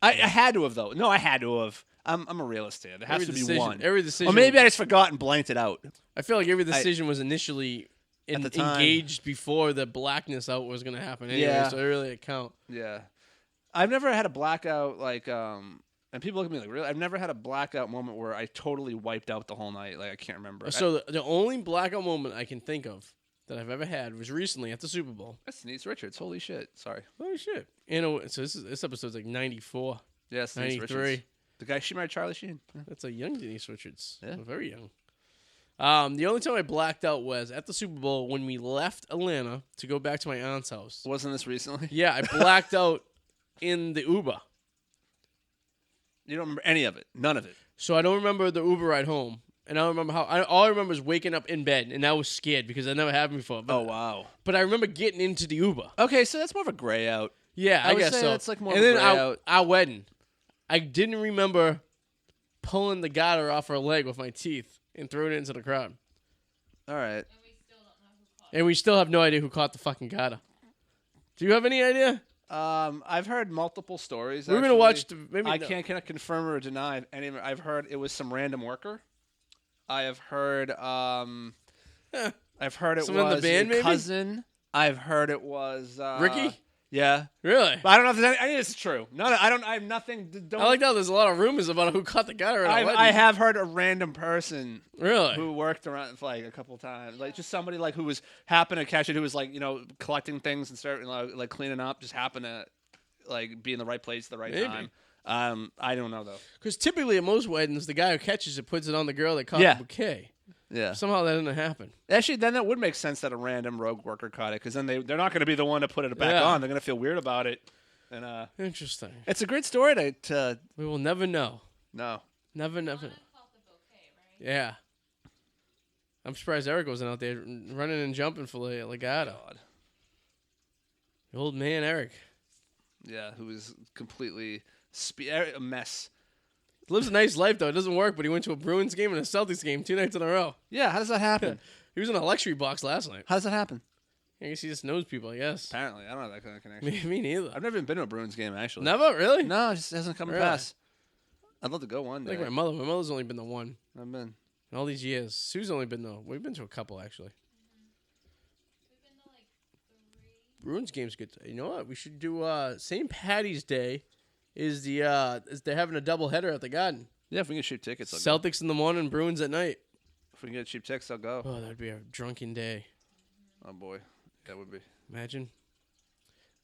I had to have, though. No, I had to have. I'm a realist here. There has to be one. Every decision. Or maybe I just forgot and blanked it out. I feel like every decision was initially at the time engaged before the blackness out was going to happen anyway, Yeah. so it really didn't count. Yeah. I've never had a blackout, like, and people look at me like, really? I've never had a blackout moment where I totally wiped out the whole night. Like, I can't remember. So the only blackout moment I can think of that I've ever had was recently at the Super Bowl. That's Denise Richards. Holy shit. Sorry. Oh, shit. So this episode's like 94. Yes, Denise 93. Richards. The guy she married, Charlie Sheen. Yeah. That's a young Denise Richards. Yeah. Very young. The only time I blacked out was at the Super Bowl when we left Atlanta to go back to my aunt's house. Wasn't this recently? Yeah, I blacked out in the Uber. You don't remember any of it? None of it? So I don't remember the Uber ride home. And I don't remember all I remember is waking up in bed, and I was scared because that never happened before. But, Oh, wow. But I remember getting into the Uber. Okay, so that's more of a gray out. Yeah, I would guess say so. that's like more and of a then gray out. our wedding, I didn't remember pulling the garter off her leg with my teeth and throwing it into the crowd. All right. And we still have no idea who caught the fucking garter. Do you have any idea? I've heard multiple stories. We're gonna watch. I can't confirm or deny any of it. I've heard it was some random worker. I have heard. I've heard it Someone was in the band, a maybe? cousin. I've heard it was Ricky. Yeah. Really? But I don't know if there's any of this is true. I have nothing. Don't. I like how there's a lot of rumors about who caught the garter at our wedding. I have heard a random person Really? who worked around for like a couple times, like just somebody like who was happened to catch it, who was like collecting things and starting like cleaning up, just happened to like be in the right place at the right Maybe. time. I don't know though. Because typically at most weddings, the guy who catches it puts it on the girl that caught Yeah. the bouquet. Yeah. Somehow that didn't happen. Actually, then that would make sense that a random rogue worker caught it, because then they're not going to be the one to put it back Yeah. on. They're going to feel weird about it. And Interesting. it's a great story to We will never know. no. Never. Yeah. I'm surprised Eric wasn't out there running and jumping for the legato. God. The old man, Eric. Yeah, who was completely a mess. Lives a nice life, though. It doesn't work, but he went to a Bruins game and a Celtics game 2 nights in a row. Yeah, how does that happen? He was in a luxury box last night. How does that happen? I guess he just knows people, I guess. Apparently, I don't have that kind of connection. Me neither. I've never even been to a Bruins game, actually. Never? Really? No, it just hasn't come to Really? pass. I'd love to go one day. Like my mother. My mother's only been the one I've been. in all these years. Sue's only been we've been to a couple, actually. We've been to like 3. Bruins game's good. You know what? We should do St. Patty's Day is they're having a double header at the Garden. Yeah, if we can get cheap tickets, I'll go. Celtics in the morning, Bruins at night. If we can get cheap tickets, I'll go. Oh, that'd be a drunken day. Oh boy, that would be. Imagine.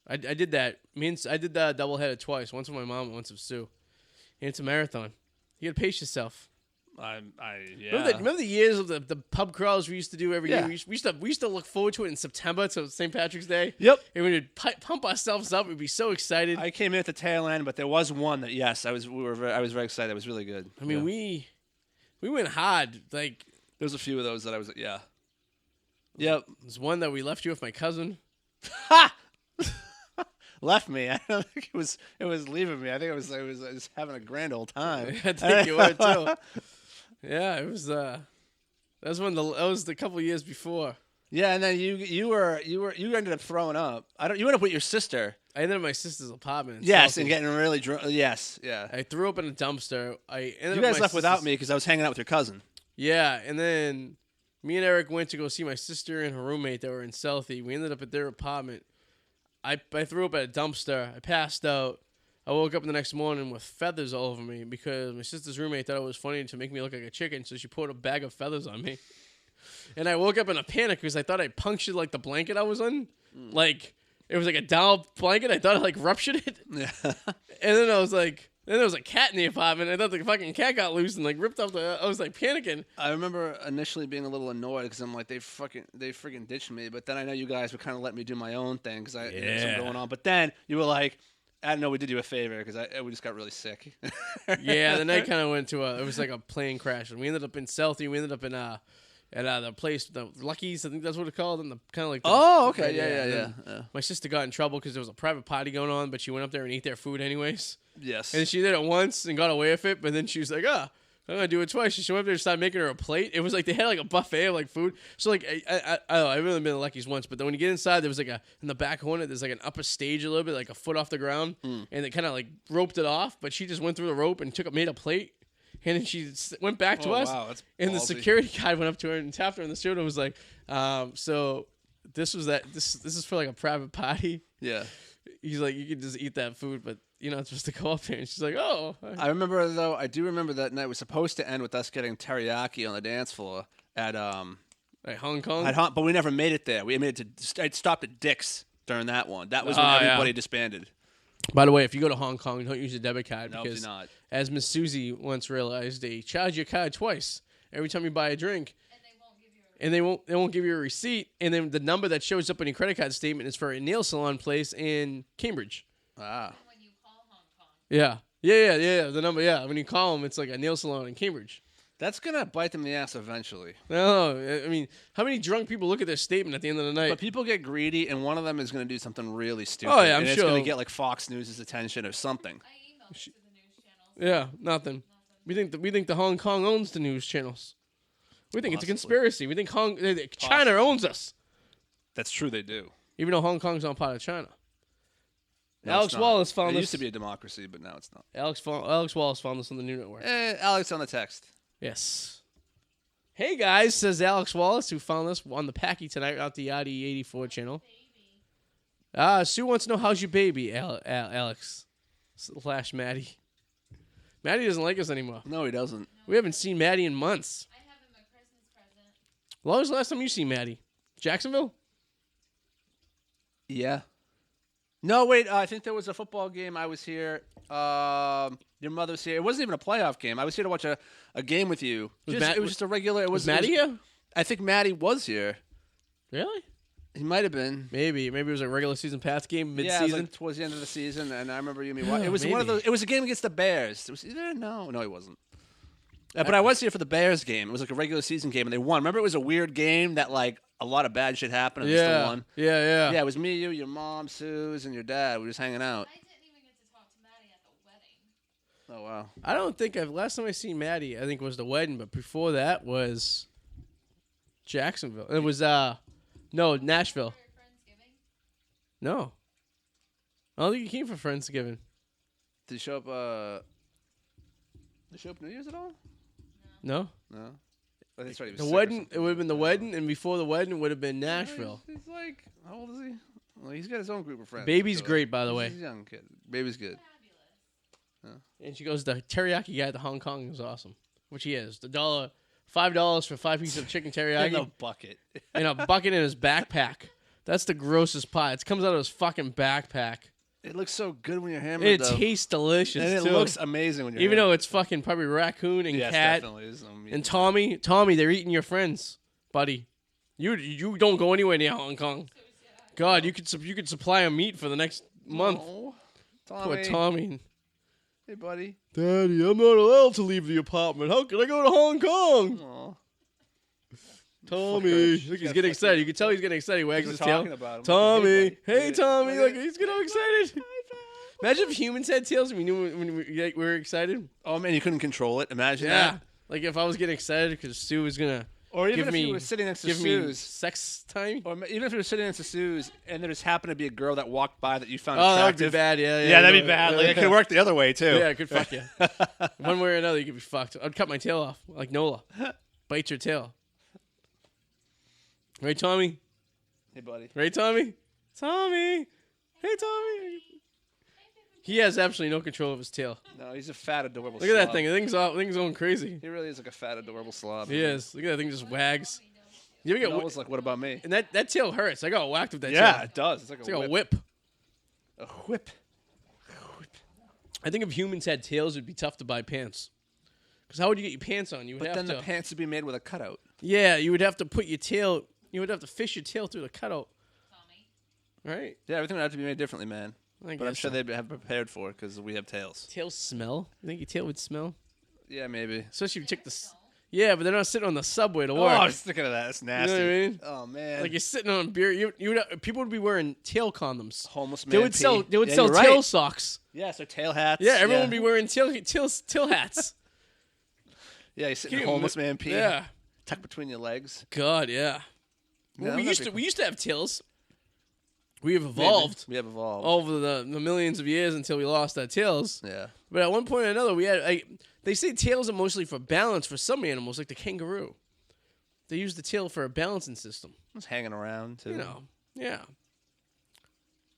I did that. I did that double header twice. Once with my mom, once with Sue. And it's a marathon. You gotta pace yourself. Yeah. Remember the years of the pub crawls we used to do every Yeah. year? We used to look forward to it in September to St. Patrick's Day. Yep. And we would pump ourselves up. We'd be so excited. I came in at the tail end, but there was one that I was very excited. It was really good. I mean, we went hard. Like there was a few of those that I was yeah. Yep. there's one that we left you with my cousin. Left me. I don't think it was leaving me. I think it was having a grand old time. I think you were too. Yeah, it was. That was the couple years before. Yeah, and then you ended up throwing up. You ended up with your sister. I ended up at my sister's apartment. Yes, and getting really drunk. Yes, yeah. I threw up in a dumpster. You guys left without me because I was hanging out with your cousin. Yeah, and then me and Eric went to go see my sister and her roommate that were in Southie. We ended up at their apartment. I threw up at a dumpster. I passed out. I woke up the next morning with feathers all over me because my sister's roommate thought it was funny to make me look like a chicken, so she poured a bag of feathers on me. And I woke up in a panic because I thought I punctured like the blanket I was on. Like it was like a doll blanket. I thought I like ruptured it. Yeah. And then I was like, then there was a cat in the apartment. I thought the fucking cat got loose and like ripped off the. I was like panicking. I remember initially being a little annoyed because I'm like, they freaking ditched me. But then I know you guys would kind of let me do my own thing because I had something going on. But then you were like, I don't know, we did you a favor because we just got really sick. Yeah, the night kind of went to it was like a plane crash. And we ended up in Southie. We ended up in at the place, the Lucky's, I think that's what it's called. And the kind of like. Okay. Yeah. My sister got in trouble because there was a private party going on, but she went up there and ate their food anyways. Yes. And she did it once and got away with it, but then she was like, I'm going to do it twice. She went up there and started making her a plate. It was like they had like a buffet of like food. So like, I've really been to Lucky's once, but then when you get inside, there was like in the back corner, there's like an upper stage a little bit, like a foot off the ground. And they kind of like roped it off, but she just went through the rope and made a plate. And then she went back to us. Wow, that's and ballsy. The security guy went up to her and tapped her on the shoulder and was like, so this is for like a private party. Yeah. He's like, you can just eat that food, but you're not supposed to go up there. And she's like, oh. I do remember that night was supposed to end with us getting teriyaki on the dance floor at Like Hong Kong? but we never made it there. We made it to. I stopped at Dick's during that one. That was when everybody disbanded. By the way, if you go to Hong Kong, don't use a debit card No, because, do not. as Miss Susie once realized, they charge your card twice every time you buy a drink. And they won't give you a receipt. And then the number that shows up on your credit card statement is for a nail salon place in Cambridge. Ah. When you call Hong Kong. Yeah. The number, when you call them, it's like a nail salon in Cambridge. That's going to bite them in the ass eventually. No, I mean, how many drunk people look at their statement at the end of the night? But people get greedy, and one of them is going to do something really stupid. Oh, yeah, I'm and sure. it's going to get like Fox News' attention or something. I emailed it to the news channels. Yeah, nothing. We think the Hong Kong owns the news channels. We think it's a Possibly. conspiracy. We think China owns us, That's true, they do. even though Hong Kong's not part of China. No, Alex it's not. Wallace found It this. used to be a democracy, but now it's not. Alex Wallace found this on the New Network. Alex on the text. Yes. Hey guys, says Alex Wallace, who found this on the Packy tonight out the Arty 84 channel. Sue wants to know how's your baby, Alex / Maddie. Maddie doesn't like us anymore. No, he doesn't. We haven't seen Maddie in months. I have him a Christmas present. When was the last time you seen Maddie? Jacksonville? Yeah. No, wait. I think there was a football game. I was here. Your mother's here. It wasn't even a playoff game. I was here to watch a game with you. It was just a regular. Was Maddie here? I think Maddie was here. Really? He might have been. Maybe it was a regular season pass game mid-season. Yeah, it was like towards the end of the season, and I remember you and me watching. It was one of maybe. those. It was a game against the Bears. It was either no, he wasn't. But I was here for the Bears game. It was like a regular season game, and they won. Remember, it was a weird game that like a lot of bad shit happened, and they still won. Yeah. Yeah, it was me, you, your mom, Suze, and your dad. We were just hanging out. I didn't even get to talk to Maddie at the wedding. Oh wow. I don't think last time I seen Maddie, I think was the wedding, but before that was Jacksonville. It was Nashville. For Friendsgiving. No. I don't think he came for Friendsgiving. Did you show up? Did you show up New Year's at all? No. No. Oh, that's right. He was The sick or wedding, something. it would have been the wedding, and before the wedding would have been Nashville. He's like, how old is he? Well, he's got his own group of friends. Baby's So, great, by the way. He's a young kid. Baby's good. Fabulous. And she goes, the teriyaki guy at the Hong Kong is awesome, which he is. $5 for 5 pieces of chicken teriyaki In a bucket. in a bucket in his backpack. That's the grossest pie. It comes out of his fucking backpack. It looks so good when you're hammering It it, though. tastes delicious, And it too. looks amazing when you're Even though hammering it's fucking probably raccoon and it. Yes, cat definitely is. and Tommy, they're eating your friends, buddy. You don't go anywhere near Hong Kong. God, you could supply him meat for the next month. Oh, Poor Tommy. Hey, buddy. Daddy, I'm not allowed to leave the apartment. How can I go to Hong Kong? Aw. Tommy. Fucker. Look, he's getting excited. You can tell he's getting excited. He wags We're his tail. talking about him. Tommy. Hey, Hey, Tommy. buddy. Look, he's getting all excited. Imagine if humans had tails and we knew when we were excited. Oh, man, you couldn't control it. Imagine Yeah. that. Like if I was getting excited because Sue was going to Or even give if me, you were sitting next to give me Suze. sex time. Or even if you were sitting next to Suze and there just happened to be a girl that walked by that you found Oh, that would be attractive. bad. Yeah, Yeah, that'd be bad. Like, it could work the other way, too. Yeah, it could fuck you. One way or another, you could be fucked. I'd cut my tail off, like Nola. Bite your tail. Right, Tommy? Hey, buddy. Right, Tommy? Tommy! Hey, Tommy! He has absolutely no control of his tail. No, he's a fat, adorable Look at that thing. The thing's going crazy. He really is like a fat, adorable slob. He is. Look at that thing just wags. You ever get Almost like, what about me? And that tail hurts. I got whacked with that tail. Yeah, it does. It's like It's a like whip. a whip. A whip. I think if humans had tails, it'd be tough to buy pants. Because how would you get your pants on? You would But have then to. the pants would be made with a cutout. Yeah, you would have to put your tail. You would have to fish your tail through the cutout, Tommy. right? Yeah, everything would have to be made differently, man. I But I'm guess sure so. they'd have prepared for it because we have tails. Tails smell. You think your tail would smell? Yeah, maybe. Especially if you took the. Yeah, but they're not sitting on the subway to work. Oh, I was thinking of that. That's nasty. You know what I mean? Oh man. Like you're sitting on beer. People would be wearing tail condoms. homeless man. They would sell. They would Yeah, sell you're tail right. socks. Yeah, so tail hats. Yeah, everyone would be wearing tail hats. Yeah, you sit in Can you homeless man pee. Yeah. Tucked between your legs. God, yeah. Yeah, Well, we that'd be used cool. to have tails. We have Maybe. evolved We have evolved. over the millions of years until we lost our tails. Yeah. But at one point or another, we had. They say tails are mostly for balance for some animals, like the kangaroo. They use the tail for a balancing system. Just hanging around too. You know, yeah.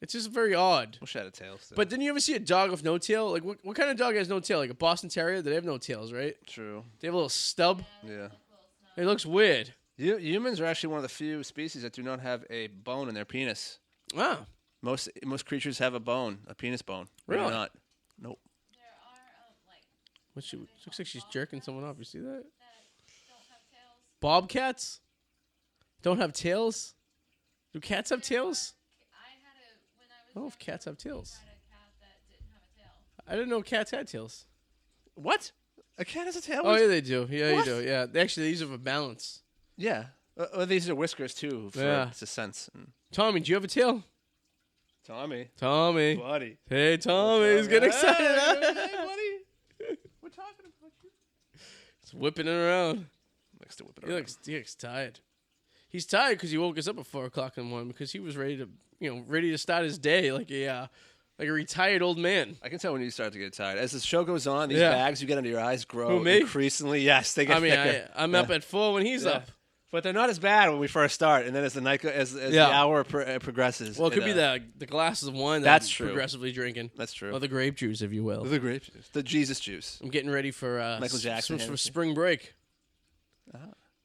It's just very odd. Wish I had a tail still. But didn't you ever see a dog with no tail? Like, what kind of dog has no tail? Like a Boston Terrier? They have no tails, right? True. They have a little stub. Yeah. It looks weird. Humans are actually one of the few species that do not have a bone in their penis. Wow. Most creatures have a bone, a penis bone. We do Really? not. Nope. There are like Looks like she's jerking someone off. You see that? that don't have tails. Bobcats don't have tails. Do cats have tails? I had a when I was. I don't know if younger, cats have tails. I had a cat that didn't have a tail. I didn't know cats had tails. What? A cat has a tail? Oh yeah, they do. Yeah, What? you do. Yeah, actually, they use it for balance. Yeah. These are whiskers too for Yeah. to sense. Tommy, do you have a tail? Tommy. Tommy. Buddy. Hey, Tommy. He's getting excited. Hey, buddy. We're talking about you. He's whipping it around. Likes to whip it He around. looks tired. He's tired because he woke us up at 4 o'clock in the morning because he was ready to start his day like a retired old man. I can tell when you start to get tired. As the show goes on, these Yeah. bags you get under your eyes grow Who, me? increasingly. Yes, they get I mean, thicker. I'm up at 4 when he's Yeah. up. But they're not as bad when we first start, and then as the night as the Yeah. hour progresses. Well, it could be the glasses of wine that That's I'm true. progressively drinking. That's true. Or the grape juice, if you will. The grape juice, the Jesus juice. I'm getting ready for Michael Jackson for Hennessy. spring break.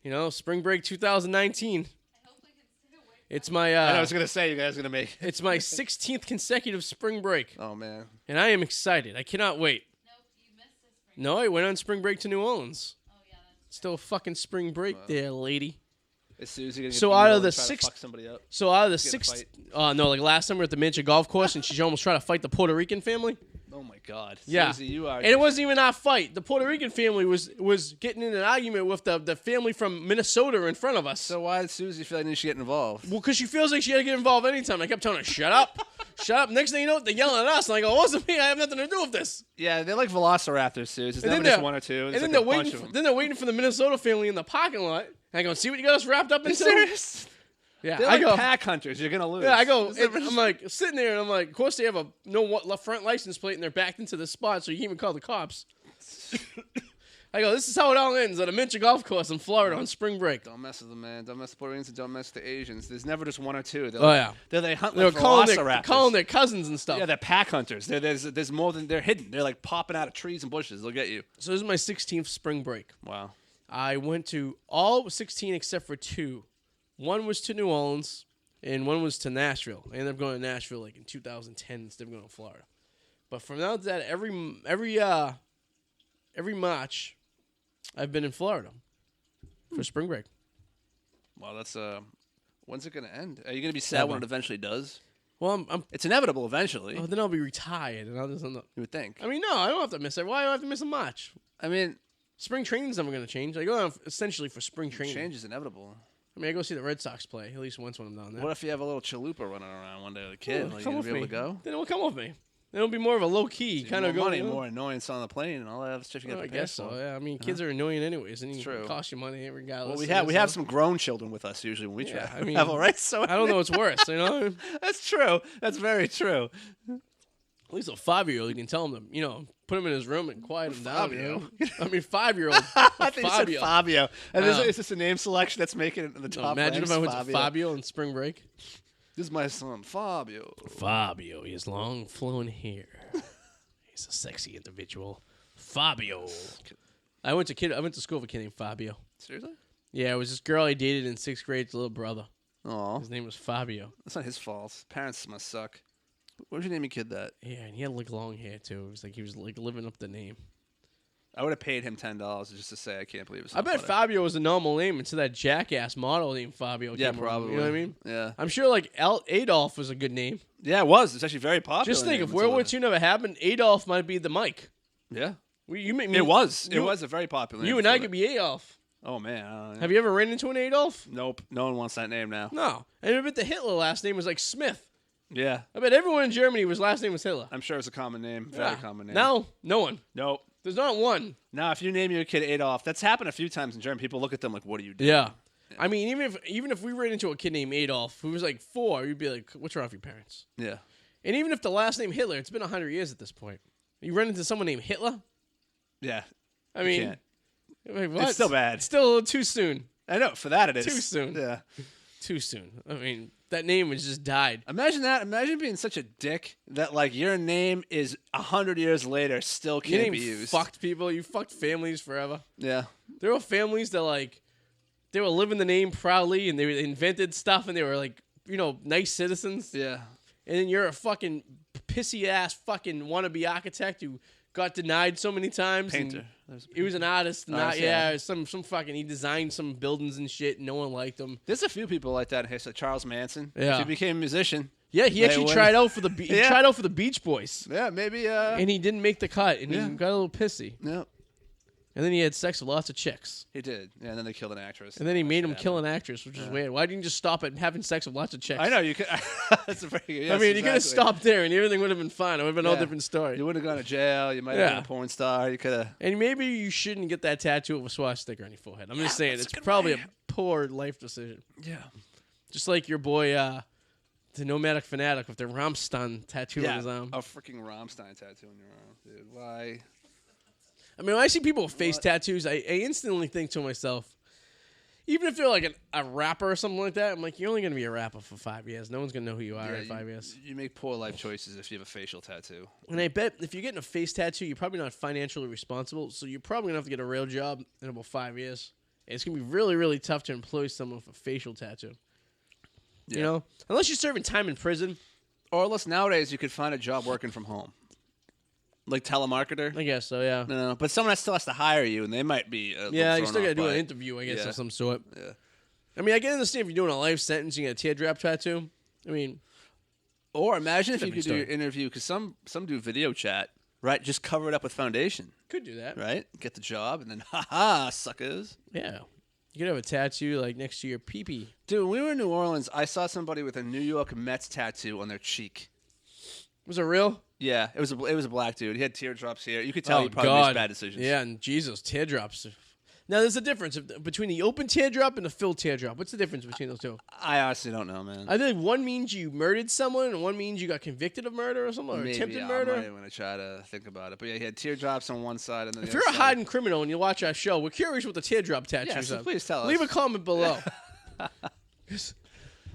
You know, spring break 2019. I hope we can stay away. It's my I was gonna say you guys are gonna make. it's my 16th consecutive spring break, Oh man. and I am excited. I cannot wait. Nope, you missed this spring. No, I went on spring break to New Orleans. Oh yeah, that's Still a fucking spring break there, lady. Is Susie gonna So get out evil of the and try to six- fuck somebody up? So out of the Get in a six, fight. no, like last time we were at the miniature golf course, and she almost tried to fight the Puerto Rican family. Oh my God. Yeah, Susie, you are. and it wasn't even our fight. The Puerto Rican family was getting in an argument with the family from Minnesota in front of us. So why did Susie feel like she get involved? Well, because she feels like she had to get involved anytime. I kept telling her, shut up. Shut up. Next thing you know, they're yelling at us. And I go, it wasn't me. I have nothing to do with this. Yeah, they're like velociraptors, Susie. It's And never then just they're- one or two. And It's then like they're a bunch waiting. of them. Then they're waiting for the Minnesota family in the parking lot. And I go, see what you got us wrapped up You into? serious? Yeah, They're I like go. pack hunters. You're gonna lose. Yeah, I go. It's never I'm just- like sitting there, and I'm like, of course they have a front license plate, and they're backed into the spot, so you can't even call the cops. I go, this is how it all ends at a miniature golf course in Florida on spring break. Don't mess with them, man. Don't mess with Puerto Ricans and don't mess with the Asians. There's never just one or two. They're Oh, like, yeah. They hunt They're like calling velociraptors. their cousins and stuff. Yeah, they're pack hunters. There's more than they're hidden. They're like popping out of trees and bushes. They'll get you. So this is my 16th spring break. Wow. I went to all 16 except for 2. One was to New Orleans, and one was to Nashville. I ended up going to Nashville like in 2010 instead of going to Florida. But from now to that, every March, I've been in Florida for spring break. Well, that's when's it gonna end? Are you gonna be sad when it eventually does? Well, I'm It's inevitable eventually. then I'll be retired, and I'll just end up. You would think. I mean, no, I don't have to miss it. Why do I have to miss a March? I mean, Spring training's never going to change. I go out essentially for spring training. change is inevitable. I mean, I go see the Red Sox play at least once when I'm down there. What if you have a little chalupa running around one day with a kid? Oh, Like, you come gonna with be able me. to go? Then it'll come with me. Then it'll be more of a low key kind of more going. money, more annoyance on the plane, and all that other stuff you got I to pay guess so. for. Yeah, I mean, kids are annoying anyways, and True. it costs you money regardless. Well, we have some grown children with us usually when we Yeah, travel. I mean, travel, right? So I don't know what's worse, you know. That's true. That's very true. At least a 5-year-old, you can tell him to, put him in his room and quiet him down. Fabio. I mean, 5-year-old. I think you said Fabio. Fabio. And Wow. is this a name selection that's making it in the top Imagine ranks? if I went to Fabio. Fabio on spring break. This is my son, Fabio. Fabio, he has long flowing hair. He's a sexy individual. Fabio. I went to school with a kid named Fabio. Seriously? Yeah, it was this girl I dated in 6th grade's little brother. Aw. His name was Fabio. That's not his fault. Parents must suck. Why'd you name your kid that? Yeah, and he had like long hair too. It was like he was like living up the name. I would have paid him $10 just to say I can't believe it's. I bet Fabio was a normal name until that jackass model named Fabio. Yeah, came probably. Around, you know what I mean? Yeah. I'm sure like Adolf was a good name. Yeah, it was. It's actually very popular. Just think, name if World War until II never happened, Adolf might be the Mike. Yeah. It was. It was a very popular name. You and I could be Adolf. Oh, man. Have you ever ran into an Adolf? Nope. No one wants that name now. No. And I bet the Hitler last name was like Smith. Yeah. I bet everyone in Germany whose last name was Hitler. I'm sure it's a common name. Very common name. No, no one. Nope. There's not one. Now, if you name your kid Adolf, that's happened a few times in Germany. People look at them like, what are you doing? Yeah. I mean, even if we ran into a kid named Adolf who was like 4, you'd be like, what's wrong with your parents? Yeah. And even if the last name Hitler, it's been 100 years at this point. You run into someone named Hitler? Yeah. I mean, can't. Like, what? It's still bad. It's still a little too soon. I know. For that, it is. Too soon. Yeah. Too soon. I mean, that name has just died. Imagine that. Imagine being such a dick that, like, your name is 100 years later still can't be used. Fucked people. You fucked families forever. Yeah. There were families that, like, they were living the name proudly and they invented stuff and they were, like, nice citizens. Yeah. And then you're a fucking pissy-ass fucking wannabe architect who got denied so many times. Painter. He was an artist. Yeah. Some fucking, he designed some buildings and shit and no one liked him. There's a few people like that in history. Charles Manson. Yeah. If he became a musician. Yeah, he actually tried out for the tried out for the Beach Boys. Yeah, maybe. And he didn't make the cut and he got a little pissy. Yep. And then he had sex with lots of chicks. He did. Yeah, and then they killed an actress. And then he made him kill an actress, which is weird. Why didn't you just stop at having sex with lots of chicks? I know you could. That's a very good. Yes, I mean, you could have stopped there, and everything would have been fine. It would have been a different story. You would have gone to jail. You might have been a porn star. You could have. And maybe you shouldn't get that tattoo of a swastika on your forehead. I'm just saying, it's probably a poor life decision. Yeah. Just like your boy, the Nomadic Fanatic, with the Rammstein tattoo on his arm. A freaking Rammstein tattoo on your arm, dude. Why? I mean, when I see people with face tattoos, I instantly think to myself, even if you're like a rapper or something like that, I'm like, you're only going to be a rapper for 5 years. No one's going to know who you are in 5 years. You make poor life choices if you have a facial tattoo. And I bet if you're getting a face tattoo, you're probably not financially responsible, so you're probably going to have to get a real job in about 5 years. And it's going to be really, really tough to employ someone with a facial tattoo. Yeah. You know? Unless you're serving time in prison. Or unless nowadays you could find a job working from home. Like telemarketer? I guess so, yeah. No, but someone still has to hire you, and they might be you still got to do an interview, I guess, of some sort. Yeah. I mean, I can understand if you're doing a life sentence, you get a teardrop tattoo. I mean... Or imagine if you could do your interview, because some do video chat, right? Just cover it up with foundation. Could do that. Right? Get the job, and then, ha-ha, suckers. Yeah. You could have a tattoo, like, next to your pee-pee. Dude, when we were in New Orleans, I saw somebody with a New York Mets tattoo on their cheek. Was it real? Yeah, it was a black dude. He had teardrops here. You could tell he probably makes bad decisions. Yeah, and Jesus, teardrops. Now, there's a difference between the open teardrop and the filled teardrop. What's the difference between those two? I honestly don't know, man. I think one means you murdered someone, and one means you got convicted of murder or something, or attempted murder. I'm going to try to think about it. But yeah, he had teardrops on one side. And then if you're a hardened criminal and you watch our show, we're curious what the teardrop tattoos are. Please tell us. Leave a comment below.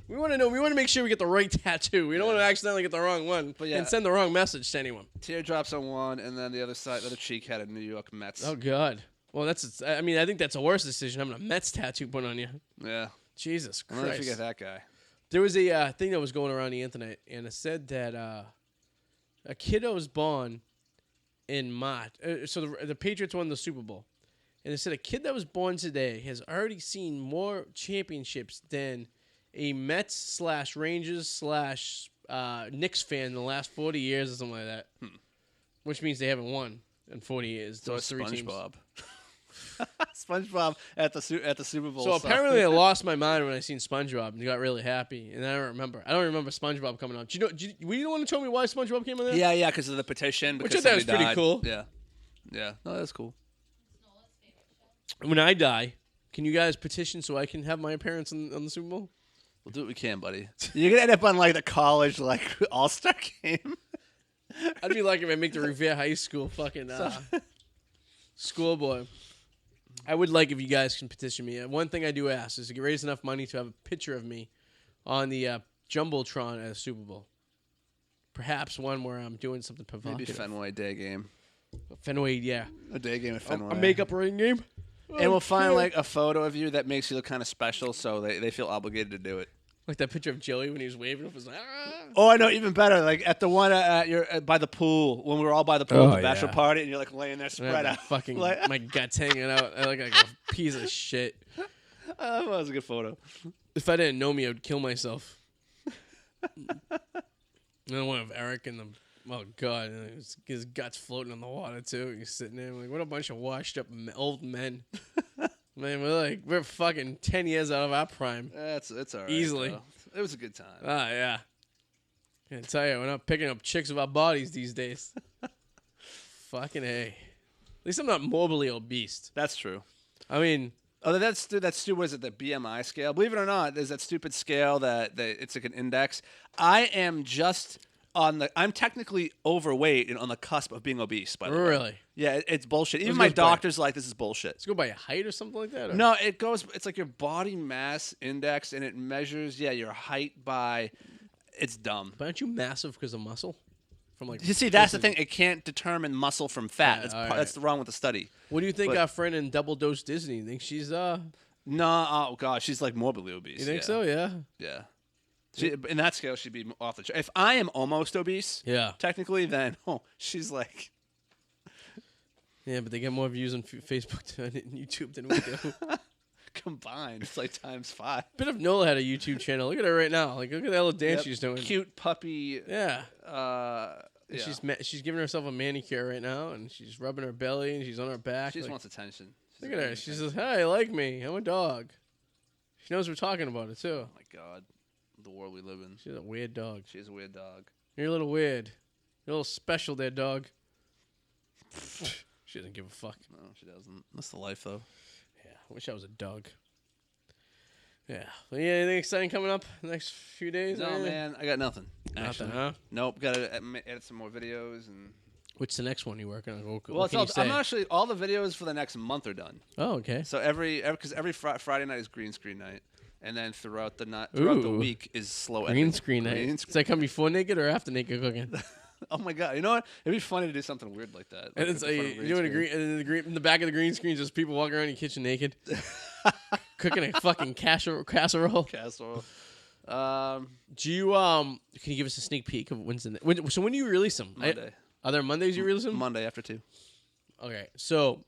We want to know. We want to make sure we get the right tattoo. We don't want to accidentally get the wrong one and send the wrong message to anyone. Teardrops on one, and then the other side, the other cheek had a New York Mets. Oh, God. Well, I mean, I think that's a worse decision, having a Mets tattoo put on you. Yeah. Jesus Christ. I'll never forget that guy. There was a thing that was going around the internet, and it said that a kiddo was born in March. So the Patriots won the Super Bowl. And it said a kid that was born today has already seen more championships than a Mets/Rangers/Knicks fan in the last 40 years or something like that. Which means they haven't won in 40 years. So those three SpongeBob. SpongeBob at the Super Bowl. So apparently I lost my mind when I seen SpongeBob and got really happy. And I don't remember SpongeBob coming on. Do you know? Were you the one who told me why SpongeBob came on there? Yeah, because of the petition. Which I thought was pretty cool. Yeah. No, that's cool. When I die, can you guys petition so I can have my appearance on the Super Bowl? We'll do what we can, buddy. You're gonna end up on like the college all-star game. I'd be lucky if I make the Revere High School fucking schoolboy. I would like if you guys can petition me. One thing I do ask is to raise enough money to have a picture of me on the Jumbotron at a Super Bowl. perhaps one where I'm doing something Maybe provocative. Fenway day game. Fenway, yeah. A day game at Fenway. A makeup ring game. And we'll find like a photo of you that makes you look kind of special, so they feel obligated to do it. Like that picture of Joey when he was waving. It was like, ah. Oh, I know, even better. Like at the one at your by the pool when we were all by the pool at the bachelor party, and you're like laying there spread out, fucking like, my guts hanging out. I look like a piece of shit. that was a good photo. If I didn't know me, I would kill myself. And then one of Eric and the oh god, and his guts floating on the water too. He's sitting there like, what a bunch of washed up old men. Man, we're fucking 10 years out of our prime. It's all right. Easily. Though. It was a good time. Ah, yeah. I can tell you, we're not picking up chicks with our bodies these days. Fucking A. At least I'm not morbidly obese. That's true. I mean... Oh, that's stupid. Was it the BMI scale? Believe it or not, there's that stupid scale that it's like an index. I am just I'm technically overweight and on the cusp of being obese, by the way. Really? Yeah, it's bullshit. Even my doctor's like, this is bullshit. Does it go by your height or something like that? Or? No, it's like your body mass index, and it measures, your height by, it's dumb. But aren't you massive because of muscle? From like you see, that's the thing. It can't determine muscle from fat. That's the wrong with the study. What do you think our friend in Double Dose Disney? You think she's No, oh god, she's like morbidly obese. You think so? Yeah. Yeah. In that scale, she'd be off the chart. If I am almost obese, technically, then she's like. Yeah, but they get more views on Facebook and YouTube than we do. Combined, it's like times 5. Bit of Nola had a YouTube channel. Look at her right now. Like, look at the little dance she's doing. Cute puppy. Yeah. Yeah. She's giving herself a manicure right now, and she's rubbing her belly, and she's on her back. She just wants attention. Look at her. She says, "Hey, like me. I'm a dog." She knows we're talking about it too. Oh my god, the world we live in. She's a weird dog. She's a weird dog. You're a little weird. You're a little special there, dog. She doesn't give a fuck. No, she doesn't. That's the life, though. Yeah, I wish I was a dog. Yeah. Well, yeah, anything exciting coming up the next few days? No, man, I got nothing. Nothing, huh? Nope. Got to edit some more videos and. What's the next one you working on? I'm actually all the videos for the next month are done. Oh, okay. So every Friday night is green screen night, and then throughout the week is slow green screen night. Does that come before naked or after naked cooking? Oh my god! You know what? It'd be funny to do something weird like that. And it's in the back of the green screen, just people walking around your kitchen naked, cooking a fucking casserole. Casserole. Do you can you give us a sneak peek of when do you release them? Monday. Are there Mondays you release them? Monday after 2. Okay, so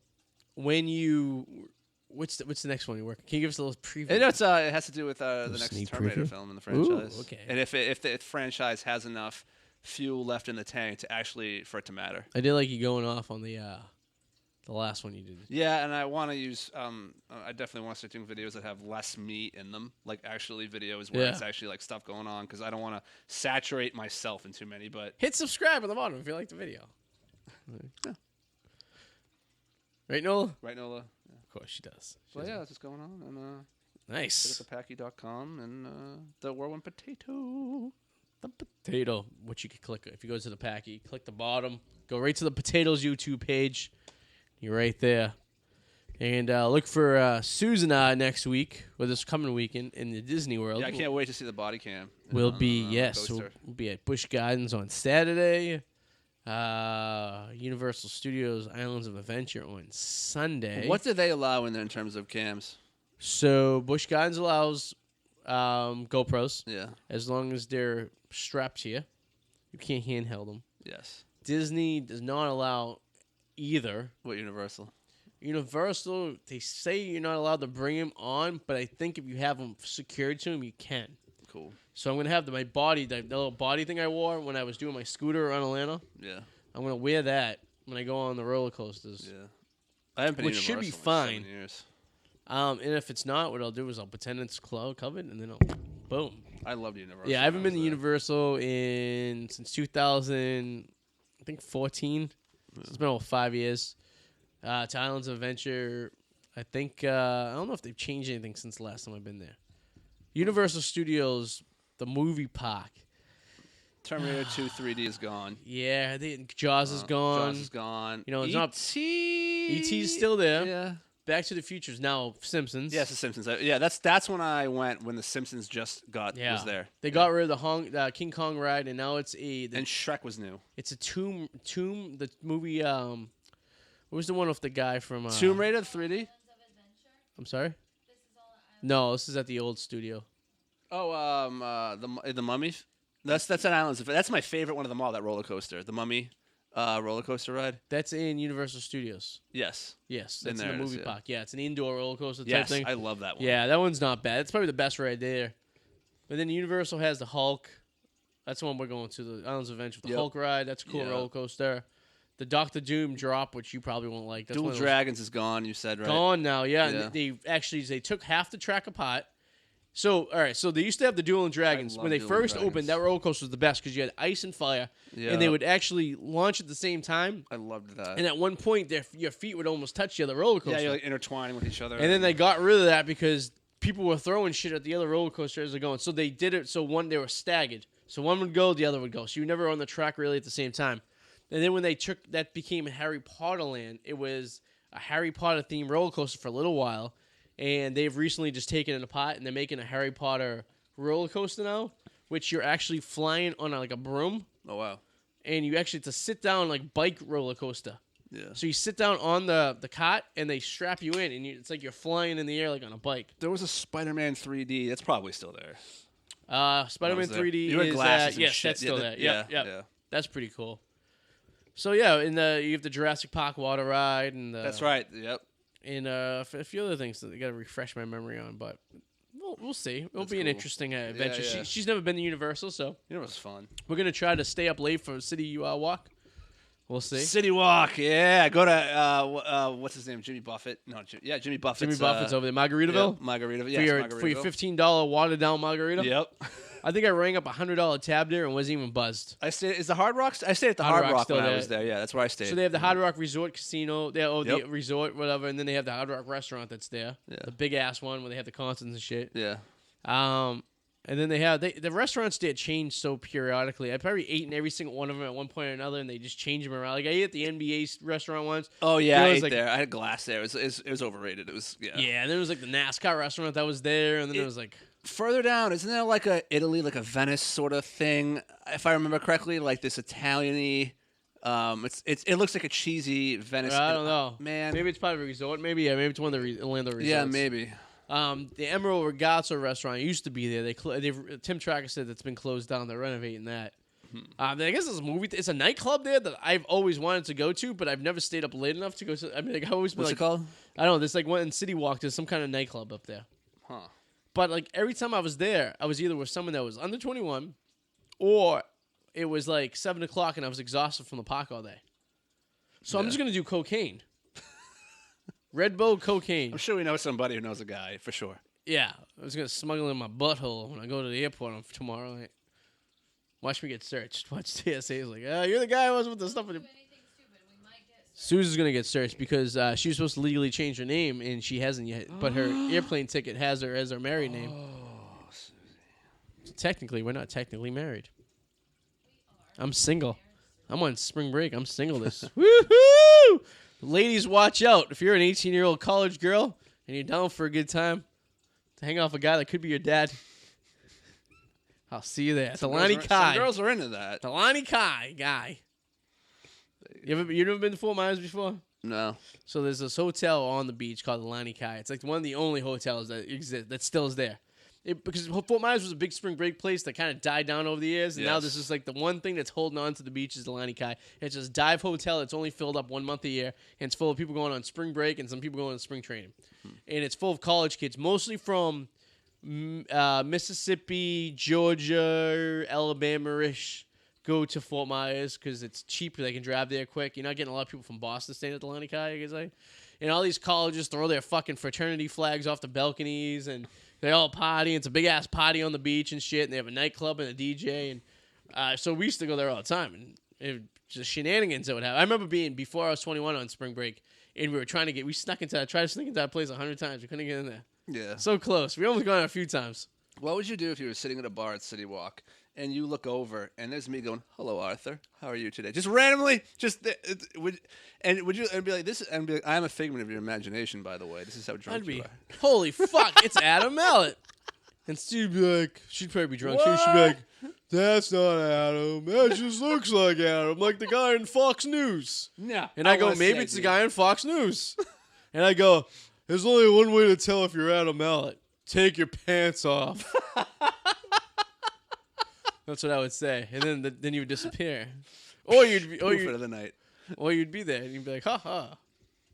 when you what's the next one you work? Can you give us a little preview? It has to do with the next Terminator film in the franchise. Ooh, okay. And if the franchise has enough fuel left in the tank for it to matter. I did like you going off on the last one you did. Yeah, and I want to use. I definitely want to start doing videos that have less me in them, like actually videos where it's actually like stuff going on, because I don't want to saturate myself in too many. But hit subscribe on the bottom if you like the video. Yeah. Right, Nola? Right, Nola. Yeah. Of course she does. Well, yeah, that's what's going on. And nice. Packy.com and the Whirlwind Potato. The potato, which you could click. If you go to the Packy, click the bottom, go right to the Potatoes YouTube page. You're right there. And look for Susan next week, or this coming weekend, in the Disney World. Yeah, I can't wait to see the body cam. We'll be at Busch Gardens on Saturday. Universal Studios Islands of Adventure on Sunday. What do they allow in there in terms of cams? So Busch Gardens allows GoPros. Yeah. As long as they're strapped to you. You can't handheld them. Yes. Disney does not allow either. What, Universal? Universal, they say you're not allowed to bring them on, but I think if you have them secured to them, you can. Cool. So I'm going to have the little body thing I wore when I was doing my scooter around Atlanta. Yeah. I'm going to wear that when I go on the roller coasters. Yeah. I haven't been which should be fine. In 7 years. And if it's not, what I'll do is I'll pretend it's covered, and then boom. I love Universal. Yeah, I haven't been to Universal since 2014. Yeah. So it's been over 5 years. To Islands of Adventure, I think I don't know if they've changed anything since the last time I've been there. Universal Studios, the movie park. Terminator 2 3D is gone. Yeah, Jaws is gone. Jaws is gone. You know, it's E.T. E.T.'s still there. Yeah. Back to the Future is now Simpsons. Yes, The Simpsons. That's when I went when The Simpsons just was there. They got rid of the King Kong ride, and now it's and Shrek was new. It's a Tomb. The movie. What was the one with the guy from Tomb Raider 3D? I'm sorry. No, this is at the old studio. Oh, the Mummy. That's an Islands. That's my favorite one of them all. That roller coaster, the Mummy. Roller coaster ride. That's in Universal Studios. Yes. That's in the movie park. Yeah, it's an indoor roller coaster type yes, thing. I love that one. Yeah, that one's not bad. It's probably the best ride there. But then Universal has the Hulk. That's the one we're going to, the Islands of Adventure. The Hulk ride. That's a cool roller coaster. The Doctor Doom drop, which you probably won't like. That's Dual Dragons is gone. You said right. Gone now. Yeah. And they took half the track apart. So, all right, so they used to have the Dueling Dragons. When they first opened, that roller coaster was the best because you had ice and fire, and they would actually launch at the same time. I loved that. And at one point, your feet would almost touch the other roller coaster. Yeah, you're like intertwining with each other. And then they got rid of that because people were throwing shit at the other roller coaster as they're going. So they did it so they were staggered. So one would go, the other would go. So you were never on the track really at the same time. And then when they that became Harry Potter Land, it was a Harry Potter themed roller coaster for a little while. And they've recently just taken it apart, and they're making a Harry Potter roller coaster now, which you're actually flying on like a broom. Oh, wow. And you actually, it's a sit-down like bike roller coaster. Yeah. So you sit down on the cot, and they strap you in, and it's like you're flying in the air like on a bike. There was a Spider-Man 3D. That's probably still there. Spider-Man 3D you had glasses and yes, shit. that's still there. Yeah. That's pretty cool. So yeah, you have the Jurassic Park water ride, and that's right. Yep. And a few other things that I got to refresh my memory on, but we'll see. It'll be an interesting adventure. Yeah. She's never been to Universal, so Universal's fun. We're gonna try to stay up late for City Walk. We'll see. City Walk, yeah. Go to what's his name? Jimmy Buffett. No, Jimmy Buffett. Jimmy Buffett's over there, Margaritaville. Yeah, Margaritaville. Yes, for your $15 watered down margarita. Yep. I think I rang up $100 tab there and wasn't even buzzed. I stayed. Is the Hard Rock? I stayed at the Hard Rock when I was there. Yeah, that's where I stayed. So they have the Hard Rock Resort Casino. The resort, whatever, and then they have the Hard Rock restaurant that's there. Yeah. The big ass one where they have the concerts and shit. Yeah. And then they have the restaurants there change so periodically. I probably ate in every single one of them at one point or another, and they just change them around. Like I ate at the NBA restaurant once. Oh yeah, I ate there. I had glass there. It was overrated. It was Yeah, and then it was like the NASCAR restaurant that was there, and then it was like further down. Isn't there like a Italy, like a Venice sort of thing? If I remember correctly, like this Italian-y. It looks like a cheesy Venice. I don't know, man. Maybe it's part of a resort. Maybe it's one of the Orlando resorts. Yeah, maybe. The Emerald Ragazzo restaurant used to be there. Tim Tracker said that's been closed down. They're renovating that. I guess it's a nightclub there that I've always wanted to go to, but I've never stayed up late enough to go to. I mean, I've always been What's it called? I don't know. There's like one in City Walk. There's some kind of nightclub up there. Huh. But like every time I was there, I was either with someone that was under 21, or it was like 7 o'clock and I was exhausted from the park all day. So I'm just gonna do cocaine. Red Bull cocaine. I'm sure we know somebody who knows a guy for sure. Yeah, I was gonna smuggle in my butthole when I go to the airport tomorrow. Like, watch me get searched. Watch TSA's like, you're the guy who was with the stuff. Susan's gonna get searched because she was supposed to legally change her name and she hasn't yet. But her airplane ticket has her as her married name. Oh, Susie. So technically, we're not technically married. I'm single. I'm on spring break. I'm single. Woohoo! Ladies, watch out. If you're an 18-year-old college girl and you're down for a good time, to hang off a guy that could be your dad, I'll see you there. Talani Kai. Some girls are into that. Talani Kai guy. You never been to Fort Myers before? No. So there's this hotel on the beach called Talani Kai. It's like one of the only hotels that exists that still is there. Because Fort Myers was a big spring break place that kind of died down over the years, and now this is like the one thing that's holding on to the beach is the Talani Kai. It's this dive hotel. It's only filled up 1 month a year, and it's full of people going on spring break and some people going on spring training. And it's full of college kids, mostly from Mississippi, Georgia, Alabama-ish, go to Fort Myers because it's cheap. They can drive there quick. You're not getting a lot of people from Boston staying at the Talani Kai, I guess. And all these colleges throw their fucking fraternity flags off the balconies, and they all party. It's a big-ass party on the beach and shit, and they have a nightclub and a DJ. And so we used to go there all the time, and it just shenanigans that would happen. I remember being, before I was 21 on spring break, and we tried to sneak into that place 100 times. We couldn't get in there. Yeah. So close. We almost gone a few times. What would you do if you were sitting at a bar at City Walk and you look over, and there's me going, "Hello, Arthur. How are you today?" Just randomly, would you and be like, "This," and be like, "I'm a figment of your imagination, by the way. This is how drunk you are." Holy fuck! It's Adam Mallet. And Steve would be like, she'd probably be drunk. She'd be like, "That's not Adam. That just looks like Adam, like the guy in Fox News." Yeah. And I go, "Maybe it's the guy in Fox News." And I go, "There's only one way to tell if you're Adam Mallet. Take your pants off." That's what I would say. And then you would disappear. Or you'd be for the night. Or you'd be there and you'd be like, "Ha ha."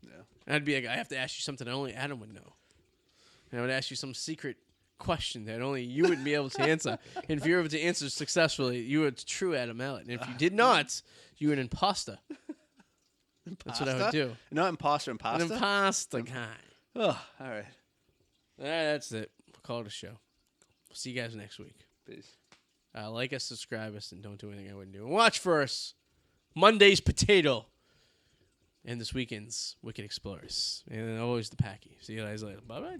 Yeah. And I'd be like, "I have to ask you something that only Adam would know." And I would ask you some secret question that only you would be able to answer. And if you were able to answer successfully, you were true Adam Mallet. And if you did not, you were an imposter. That's what I would do. Not imposter, An imposter guy. Oh, all right. That's it. We'll call it a show. See you guys next week. Peace. Like us, subscribe us, and don't do anything I wouldn't do. And watch for us Monday's Potato and this weekend's Wicked Explorers. And then always the Packy. See you guys later. Bye-bye.